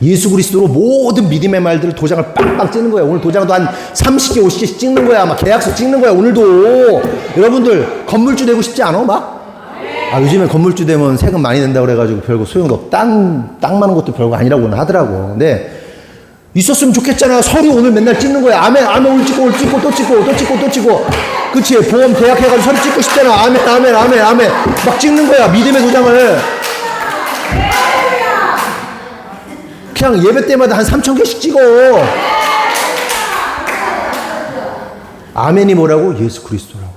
예수 그리스도로 모든 믿음의 말들을 도장을 빵빵 찍는 거예요. 오늘 도장도 한 30개, 50개씩 찍는 거야. 막 계약서 찍는 거야, 오늘도. 여러분들, 건물주 되고 싶지 않아? 막? 요즘에 건물주 되면 세금 많이 낸다고 그래가지고 별거 소용도 없고, 땅 많은 것도 별거 아니라고는 하더라고. 근데, 있었으면 좋겠잖아. 서류 오늘 맨날 찍는 거야. 아멘, 아멘, 오늘 찍고, 또 찍고. 그치? 보험 계약해가지고 서류 찍고 싶잖아. 아멘. 막 찍는 거야. 믿음의 도장을. 그냥 예배 때마다 한 3,000개씩 찍어. 아멘이 뭐라고? 예수 그리스도라고.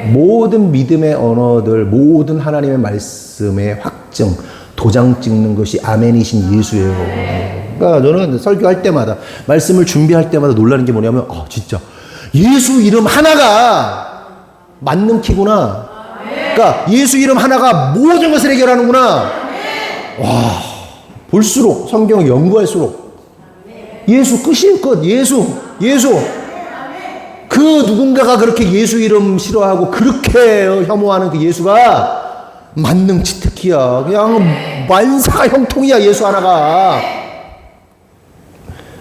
모든 믿음의 언어들, 모든 하나님의 말씀의 확증, 도장 찍는 것이 아멘이신 예수예요. 그러니까 저는 설교할 때마다, 말씀을 준비할 때마다 놀라는 게 뭐냐면, 진짜 예수 이름 하나가 만능키구나. 그러니까 예수 이름 하나가 모든 것을 해결하는구나. 와, 볼수록 성경 연구할수록 예수 끝이에요. 끝. 예수. 그 누군가가 그렇게 예수 이름 싫어하고 그렇게 혐오하는 그 예수가 만능치특기야. 그냥 만사가 형통이야, 예수 하나가.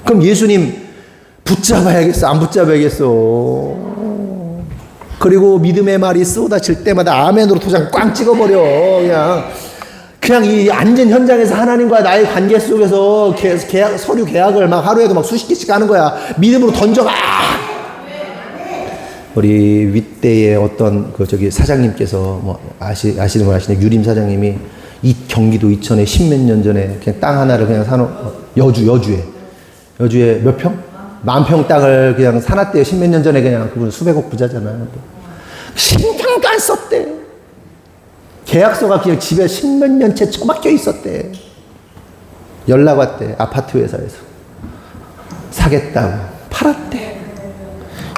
그럼 예수님 붙잡아야겠어? 안 붙잡아야겠어? 그리고 믿음의 말이 쏟아질 때마다 아멘으로 도장 꽝 찍어버려. 그냥 이 안전 현장에서 하나님과 나의 관계 속에서 서류 계약을 막 하루에도 막 수십 개씩 하는 거야. 믿음으로 던져가. 우리 윗대의 어떤 사장님께서 뭐 아시는 분 아시네. 유림 사장님이 이 경기도 이천에 10몇 년 전에 그냥 땅 하나를 그냥 여주에 몇 평? 10,000평 땅을 그냥 사놨대요. 10몇 년 전에. 그냥 그분 수백억 부자잖아요. 신경도 안 썼대. 계약서가 그냥 집에 10몇 년째 처박혀 있었대. 연락 왔대. 아파트 회사에서 사겠다고. 팔았대.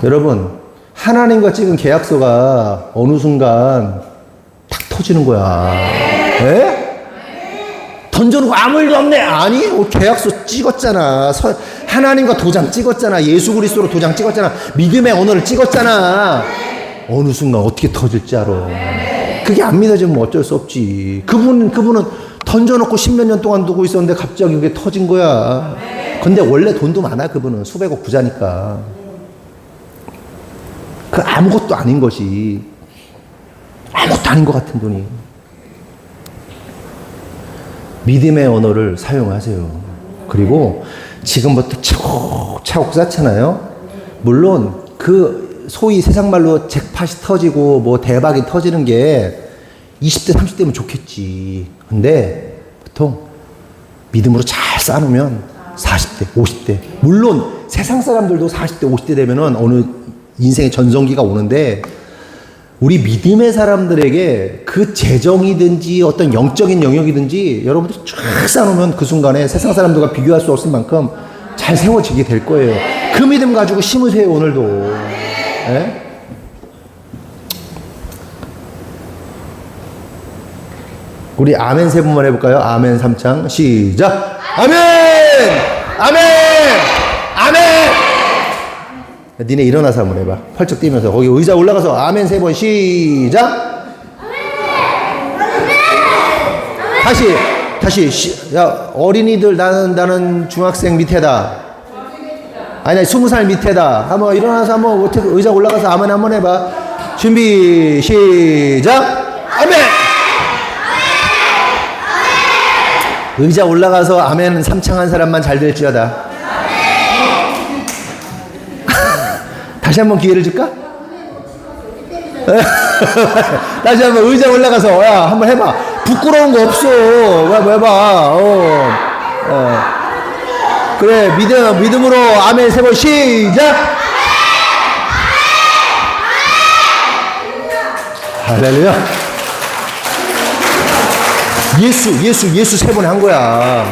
여러분, 하나님과 찍은 계약서가 어느 순간 탁 터지는 거야. 에? 던져놓고 아무 일도 없네. 아니, 계약서 찍었잖아. 하나님과 도장 찍었잖아. 예수 그리스도로 도장 찍었잖아. 믿음의 언어를 찍었잖아. 어느 순간 어떻게 터질지 알아. 그게 안 믿어지면 어쩔 수 없지. 그분은 던져놓고 10몇 년 동안 두고 있었는데 갑자기 그게 터진 거야. 근데 원래 돈도 많아. 그분은 수백억 부자니까. 그 아무것도 아닌 것이, 아무것도 아닌 것 같은 돈이. 믿음의 언어를 사용하세요. 그리고 지금부터 차곡차곡 쌓잖아요. 물론 그 소위 세상 말로 잭팟이 터지고 뭐 대박이 터지는 게 20대 30대면 좋겠지. 근데 보통 믿음으로 잘 쌓아놓으면 40대 50대, 물론 세상 사람들도 40대 50대 되면은 어느 인생의 전성기가 오는데, 우리 믿음의 사람들에게 그 재정이든지 어떤 영적인 영역이든지 여러분들 쫙 쌓아놓으면 그 순간에 세상 사람들과 비교할 수 없을 만큼 잘 세워지게 될 거예요. 그 믿음 가지고 심으세요, 오늘도. 네? 우리 아멘 세 번만 해볼까요? 아멘 3창 시작. 아멘! 아멘! 아멘! 니네 일어나서 한번 해봐. 펄쩍 뛰면서 거기 의자 올라가서 아멘 3번 시작. 다시 야, 어린이들 나는 중학생 밑에다. 아니 20살 밑에다. 한번 일어나서 한번 의자 올라가서 아멘 한번 해봐. 준비 시작. 아멘. 의자 올라가서 아멘 삼창한 사람만 잘 될지어다. 다시 한번 기회를 줄까? 다시 한번 의자 올라가서 야 한번 해봐. 부끄러운 거 없어. 해봐. 그래 믿음으로 아멘 세 번 시작. 할렐루야. 예수 세 번 한 거야.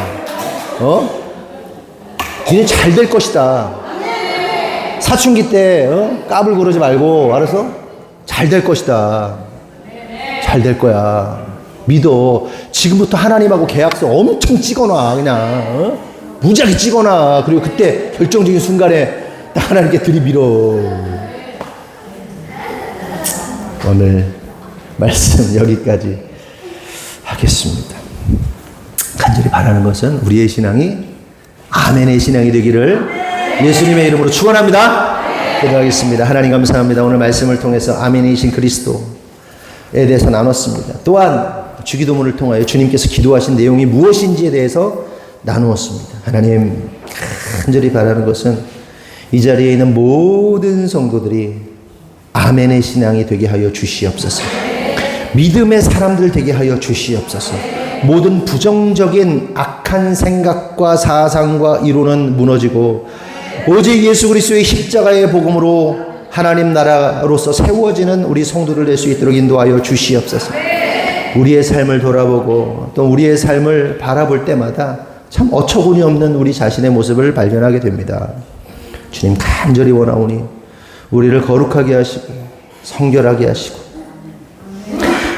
니네 잘 될 것이다. 사춘기 때 까불거리지 말고 알았어? 잘 될 것이다. 잘 될 거야. 믿어. 지금부터 하나님하고 계약서 엄청 찍어놔. 그냥 무지하게 찍어놔. 그리고 그때 결정적인 순간에 딱 하나님께 들이밀어. 오늘 말씀 여기까지 하겠습니다. 간절히 바라는 것은 우리의 신앙이 아멘의 신앙이 되기를 예수님의 이름으로 축원합니다. 기도하겠습니다. 하나님 감사합니다. 오늘 말씀을 통해서 아멘이신 그리스도에 대해서 나눴습니다. 또한 주기도문을 통하여 주님께서 기도하신 내용이 무엇인지에 대해서 나누었습니다. 하나님 간절히 바라는 것은 이 자리에 있는 모든 성도들이 아멘의 신앙이 되게 하여 주시옵소서. 믿음의 사람들 되게 하여 주시옵소서. 모든 부정적인 악한 생각과 사상과 이론은 무너지고 오직 예수 그리스도의 십자가의 복음으로 하나님 나라로서 세워지는 우리 성도를 될 수 있도록 인도하여 주시옵소서. 우리의 삶을 돌아보고 또 우리의 삶을 바라볼 때마다 참 어처구니 없는 우리 자신의 모습을 발견하게 됩니다. 주님 간절히 원하오니 우리를 거룩하게 하시고 성결하게 하시고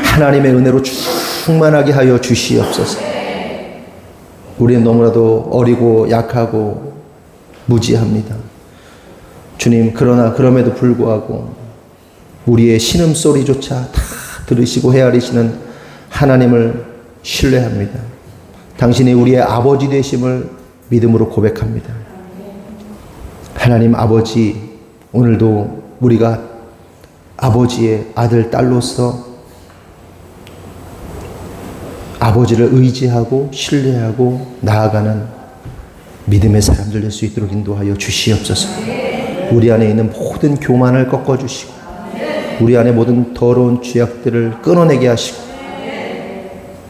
하나님의 은혜로 충만하게 하여 주시옵소서. 우리는 너무나도 어리고 약하고 무지합니다. 주님 그러나 그럼에도 불구하고 우리의 신음소리조차 다 들으시고 헤아리시는 하나님을 신뢰합니다. 당신이 우리의 아버지 되심을 믿음으로 고백합니다. 하나님 아버지, 오늘도 우리가 아버지의 아들, 딸로서 아버지를 의지하고 신뢰하고 나아가는 믿음의 사람들 될 수 있도록 인도하여 주시옵소서. 우리 안에 있는 모든 교만을 꺾어주시고 우리 안에 모든 더러운 죄악들을 끊어내게 하시고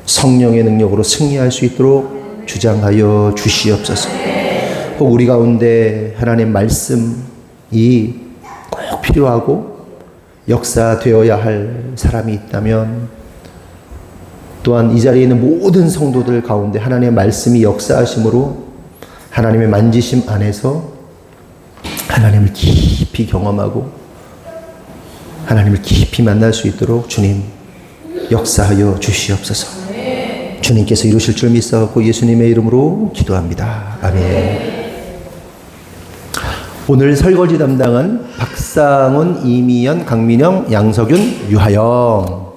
성령의 능력으로 승리할 수 있도록 주장하여 주시옵소서. 혹 우리 가운데 하나님 말씀이 꼭 필요하고 역사되어야 할 사람이 있다면 또한 이 자리에 있는 모든 성도들 가운데 하나님의 말씀이 역사하심으로 하나님의 만지심 안에서 하나님을 깊이 경험하고 하나님을 깊이 만날 수 있도록 주님 역사하여 주시옵소서. 주님께서 이루실 줄 믿사옵고 예수님의 이름으로 기도합니다. 아멘. 오늘 설거지 담당은 박상훈, 이미연, 강민영, 양석윤, 유하영.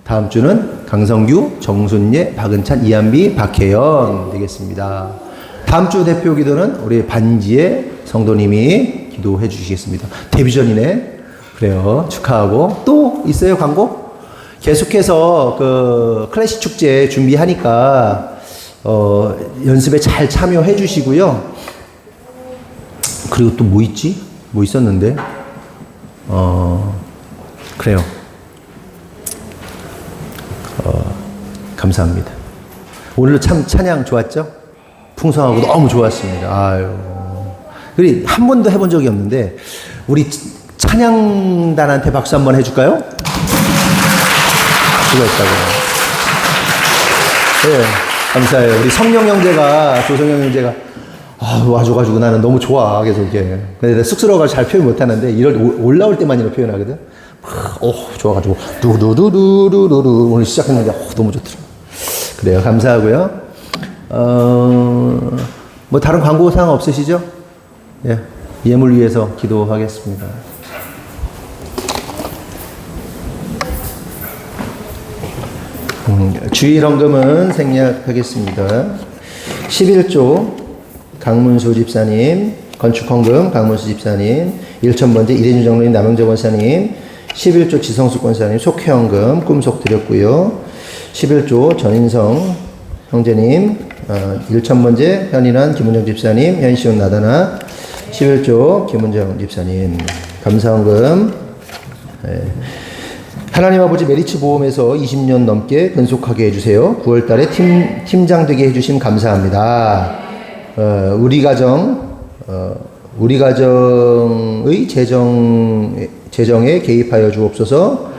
다음 주는 강성규, 정순예, 박은찬, 이한비, 박혜연 되겠습니다. 다음 주 대표 기도는 우리 반지의 성도님이 기도해 주시겠습니다. 데뷔전이네. 그래요. 축하하고. 또 있어요, 광고? 계속해서 그 클래식 축제 준비하니까 연습에 잘 참여해 주시고요. 그리고 또 뭐 있지? 뭐 있었는데? 그래요. 감사합니다. 오늘 참 찬양 좋았죠? 풍성하고 너무 좋았습니다. 아유. 그리고 한 번도 해본 적이 없는데 우리 찬양단한테 박수 한번 해줄까요? 수고했다고. 네, 감사해요. 우리 성령 형제가, 조성영 형제가 와줘가지고 나는 너무 좋아, 계속 이렇게. 근데 쑥스러워가지고 잘 표현 못하는데 이럴 올라올 때만 이렇게 표현하거든. 좋아가지고 두두두두두두 오늘 시작했는데 너무 좋더라. 그래요. 감사하고요. 뭐 다른 광고 사항 없으시죠? 예, 예물 위해서 기도하겠습니다. 주일헌금은 생략하겠습니다. 11조 강문수 집사님, 건축헌금 강문수 집사님, 1,000번째 이대준 장로님, 남영재 권사님, 11조 지성수 권사님 속회헌금 꿈속 드렸고요. 11조 전인성 형제님, 1,000번째 현인환 김은정 집사님, 현시훈 나다나 11조 김은정 집사님 감사원금. 하나님 아버지 메리츠 보험에서 20년 넘게 근속하게 해주세요. 9월 달에 팀장 되게 해주심 감사합니다. 우리 가정의 재정에 개입하여 주옵소서.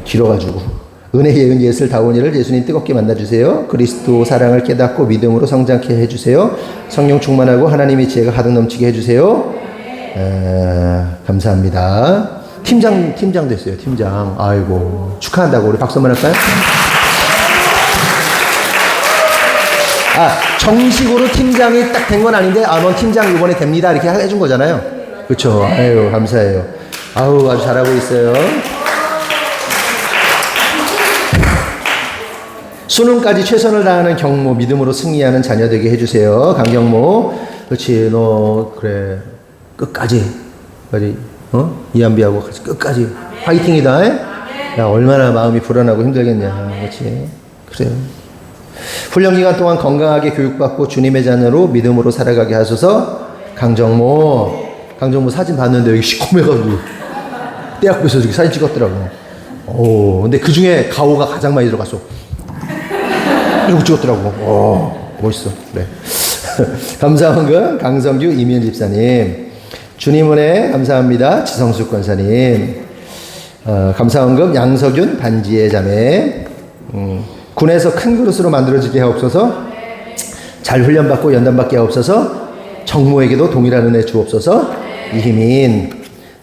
길어가지고 은혜 예은 예슬 다원이를 예수님 뜨겁게 만나주세요. 그리스도 사랑을 깨닫고 믿음으로 성장케 해주세요. 성령 충만하고 하나님의 지혜가 가득 넘치게 해주세요. 감사합니다. 팀장 됐어요. 팀장. 아이고 축하한다고 우리 박수 한번 할까요? 정식으로 팀장이 딱 된 건 아닌데 넌 팀장 이번에 됩니다 이렇게 해준 거잖아요. 그렇죠. 아유 감사해요. 아우 아주 잘하고 있어요. 수능까지 최선을 다하는 경모, 믿음으로 승리하는 자녀 되게 해주세요. 강경모. 그렇지, 너 그래 끝까지 이한비하고 같이 끝까지 화이팅이다. 야 얼마나 마음이 불안하고 힘들겠냐. 그렇지. 그래요. 훈련 기간 동안 건강하게 교육받고 주님의 자녀로 믿음으로 살아가게 하소서. 강정모 사진 봤는데 여기 시커매가지고 떼 앞에서 이렇게 사진 찍었더라고. 근데 그 중에 가오가 가장 많이 들어갔어. 이러고 찍었더라고. 멋있어. 그래. 감사원금 강성규 이미연 집사님. 주님 은혜 감사합니다. 지성숙 권사님. 감사원금 양석윤 반지의 자매. 군에서 큰 그릇으로 만들어지게 하옵소서. 잘 훈련받고 연단받게 하옵소서. 정모에게도 동일한 은혜 주옵소서. 이희민.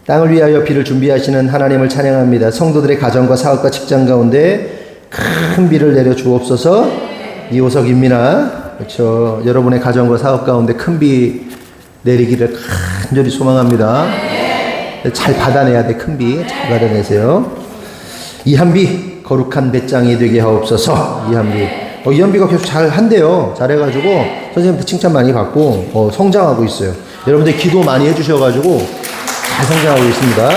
땅을 위하여 비를 준비하시는 하나님을 찬양합니다. 성도들의 가정과 사업과 직장 가운데 큰 비를 내려 주옵소서. 이호석 임민아. 그렇죠. 여러분의 가정과 사업 가운데 큰 비 내리기를 간절히 소망합니다. 잘 받아내야 돼. 큰 비 잘 받아내세요. 이한비 거룩한 배짱이 되게 하옵소서. 이한비가 계속 잘 한대요. 잘해가지고 선생님한테 칭찬 많이 받고 성장하고 있어요. 여러분들 기도 많이 해주셔가지고 잘 성장하고 있습니다.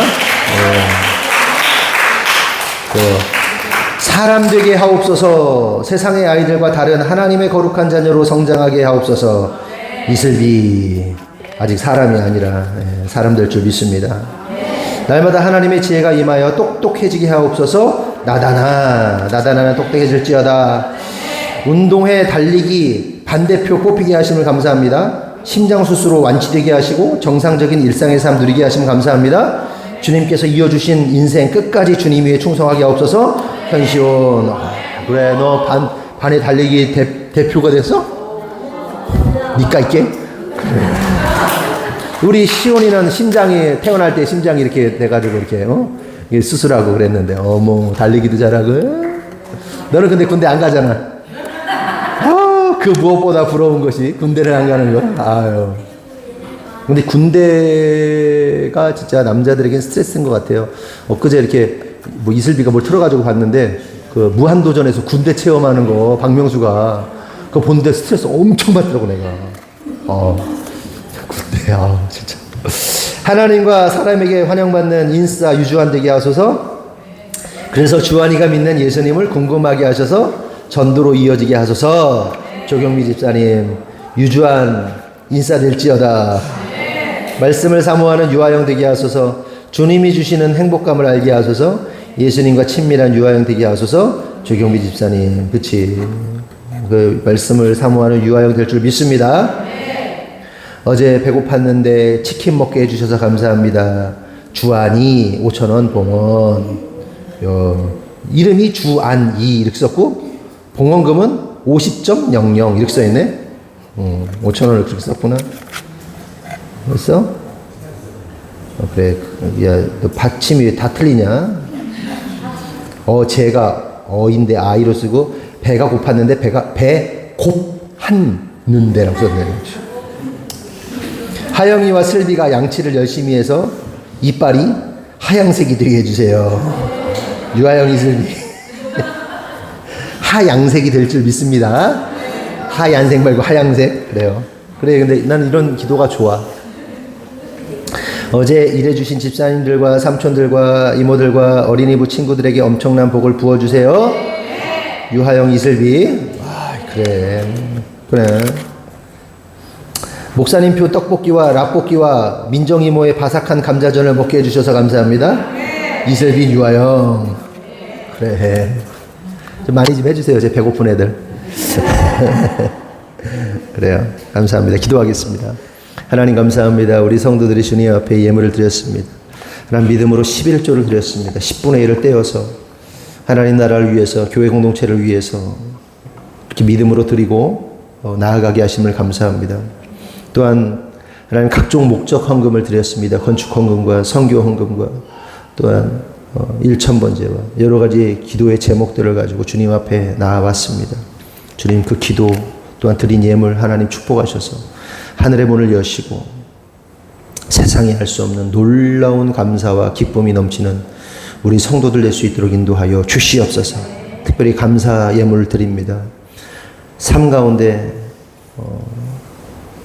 사람 되게 하옵소서. 세상의 아이들과 다른 하나님의 거룩한 자녀로 성장하게 하옵소서. 이슬비 아직 사람이 아니라 사람 될 줄 믿습니다. 날마다 하나님의 지혜가 임하여 똑똑해지게 하옵소서. 나다나는 똑똑해질지어다. 운동회 달리기 반대표 뽑히게 하심을 감사합니다. 심장수술로 완치되게 하시고 정상적인 일상의 삶 누리게 하심을 감사합니다. 주님께서 이어주신 인생 끝까지 주님 위에 충성하게 하옵소서. 현시온. 그래 너 반에 달리기 대표가 됐어? 니까 있게? 우리 시온이는 심장이 태어날 때 심장이 이렇게 돼가지고 이렇게 수술하고 그랬는데 달리기도 잘하고. 너는 근데 군대 안 가잖아. 그 무엇보다 부러운 것이 군대를 안 가는 거. 아유. 근데 군대가 진짜 남자들에겐 스트레스인 것 같아요. 엊그제 이렇게 이슬비가 뭘 틀어가지고 봤는데 그 무한도전에서 군대 체험하는 거 박명수가 그거 보는데 스트레스 엄청 받더라고 내가. 군대 진짜. 하나님과 사람에게 환영받는 인싸 유주한 되게 하소서. 그래서 주한이가 믿는 예수님을 궁금하게 하셔서 전도로 이어지게 하소서. 조경미 집사님 유주한 인싸 될지어다. 말씀을 사모하는 유아형 되게 하소서. 주님이 주시는 행복감을 알게 하소서. 예수님과 친밀한 유아형 되게 하소서. 조경미 집사님 그치. 그 말씀을 사모하는 유아형 될 줄 믿습니다. 어제 배고팠는데 치킨 먹게 해주셔서 감사합니다. 주안이 5,000원 봉헌. 이름이 주안이 이렇게 썼고 봉헌금은 50.00 이렇게 써있네. 5,000원을 그렇게 썼구나. 됐어? 그래. 야, 너 받침이 왜 다 틀리냐? 제가 어인데 아이로 쓰고 배가 고팠는데 배 곱했는데라고 썼네. 하영이와 슬비가 양치를 열심히 해서 이빨이 하양색이 되게 해주세요. 유아영 이슬비 하양색이 될 줄 믿습니다. 하얀색 말고 하양색. 그래요. 그래. 근데 나는 이런 기도가 좋아. 어제 일해주신 집사님들과 삼촌들과 이모들과 어린이부 친구들에게 엄청난 복을 부어주세요. 유하영 이슬비. 그래. 목사님표 떡볶이와 라볶이와 민정 이모의 바삭한 감자전을 먹게 해주셔서 감사합니다. 이슬빈 유아영. 그래. 좀 많이 좀 해주세요. 제 배고픈 애들. 그래요. 감사합니다. 기도하겠습니다. 하나님 감사합니다. 우리 성도들이 주님 앞에 예물을 드렸습니다. 하나님 믿음으로 11조를 드렸습니다. 10분의 1을 떼어서 하나님 나라를 위해서, 교회 공동체를 위해서 이렇게 믿음으로 드리고 나아가게 하심을 감사합니다. 또한 하나님 각종 목적 헌금을 드렸습니다. 건축 헌금과 선교 헌금과 또한 일천번제와 여러 가지 기도의 제목들을 가지고 주님 앞에 나아왔습니다. 주님 그 기도 또한 드린 예물 하나님 축복하셔서 하늘의 문을 여시고 세상이 할 수 없는 놀라운 감사와 기쁨이 넘치는 우리 성도들 될 수 있도록 인도하여 주시옵소서. 특별히 감사 예물을 드립니다. 삶 가운데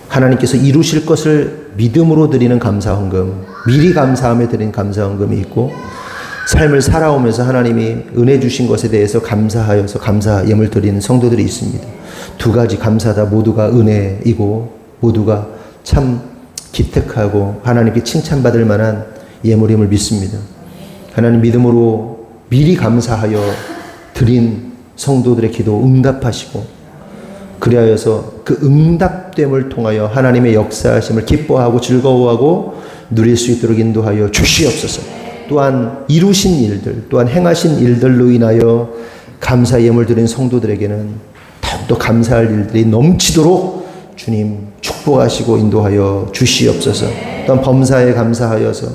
하나님께서 이루실 것을 믿음으로 드리는 감사 헌금, 미리 감사하며 드리는 감사 헌금이 있고, 삶을 살아오면서 하나님이 은혜 주신 것에 대해서 감사하여서 감사 예물 드리는 성도들이 있습니다. 두 가지 감사 다 모두가 은혜이고 모두가 참 기특하고 하나님께 칭찬받을 만한 예물임을 믿습니다. 하나님 믿음으로 미리 감사하여 드린 성도들의 기도 응답하시고, 그리하여서 그 응답됨을 통하여 하나님의 역사하심을 기뻐하고 즐거워하고 누릴 수 있도록 인도하여 주시옵소서. 또한 이루신 일들, 또한 행하신 일들로 인하여 감사 예물 드린 성도들에게는 더욱더 감사할 일들이 넘치도록 주님 축복하시고 인도하여 주시옵소서. 또한 범사에 감사하여서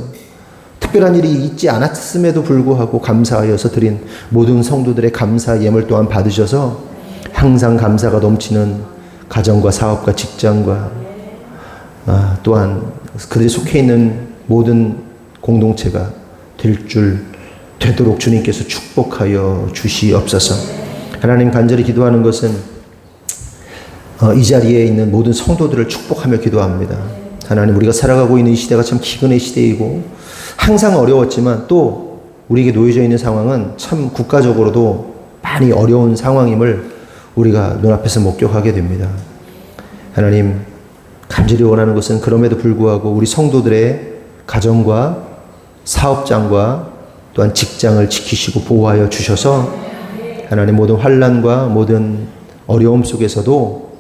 특별한 일이 있지 않았음에도 불구하고 감사하여서 드린 모든 성도들의 감사 예물 또한 받으셔서 항상 감사가 넘치는 가정과 사업과 직장과 또한 그들이 속해 있는 모든 공동체가 되도록 주님께서 축복하여 주시옵소서. 하나님 간절히 기도하는 것은 이 자리에 있는 모든 성도들을 축복하며 기도합니다. 하나님 우리가 살아가고 있는 이 시대가 참 기근의 시대이고 항상 어려웠지만 또 우리에게 놓여져 있는 상황은 참 국가적으로도 많이 어려운 상황임을 우리가 눈앞에서 목격하게 됩니다. 하나님 간절히 원하는 것은 그럼에도 불구하고 우리 성도들의 가정과 사업장과 또한 직장을 지키시고 보호하여 주셔서 하나님 모든 환난과 모든 어려움 속에서도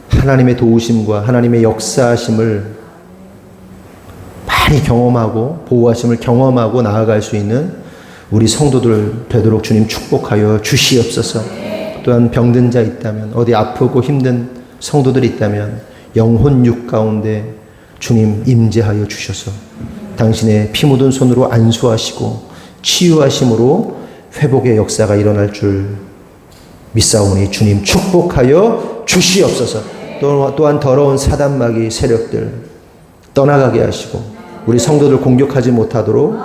하나님의 도우심과 하나님의 역사하심을 많이 경험하고 보호하심을 경험하고 나아갈 수 있는 우리 성도들 되도록 주님 축복하여 주시옵소서. 또한 병든 자 있다면, 어디 아프고 힘든 성도들이 있다면 영혼육 가운데 주님 임재하여 주셔서 당신의 피 묻은 손으로 안수하시고 치유하심으로 회복의 역사가 일어날 줄 믿사오니 주님 축복하여 주시옵소서. 또한 더러운 사단마귀 세력들 떠나가게 하시고 우리 성도들 공격하지 못하도록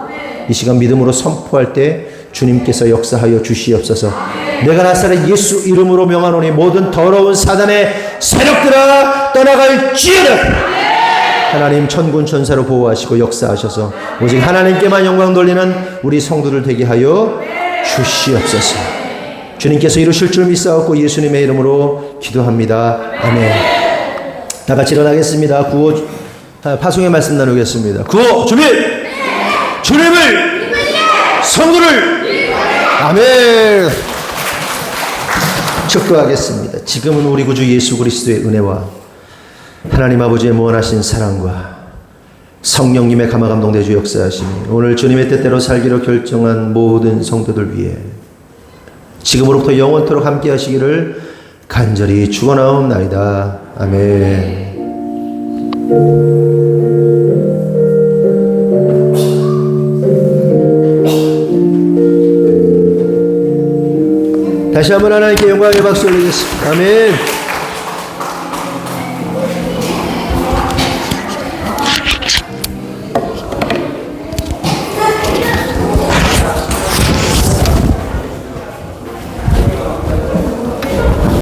이 시간 믿음으로 선포할 때 주님께서 역사하여 주시옵소서. 내가 나사렛 예수 이름으로 명하노니 모든 더러운 사단의 세력들아 떠나갈지어다. 하나님 천군 천사로 보호하시고 역사하셔서 오직 하나님께만 영광 돌리는 우리 성도들 되게 하여 주시옵소서. 주님께서 이루실 줄 믿사옵고 예수님의 이름으로 기도합니다. 아멘. 다 같이 일어나겠습니다. 구호 파송의 말씀 나누겠습니다. 구호 준비. 주님을 성도를 아멘. 축도하겠습니다. 지금은 우리 구주 예수 그리스도의 은혜와 하나님 아버지의 무한하신 사랑과 성령님의 감화감동대주 역사하심이 오늘 주님의 뜻대로 살기로 결정한 모든 성도들 위해 지금으로부터 영원토록 함께 하시기를 간절히 축원하옵나이다. 아멘. 다시 한번 하나님께 영광의 박수 올리겠습니다. 아멘.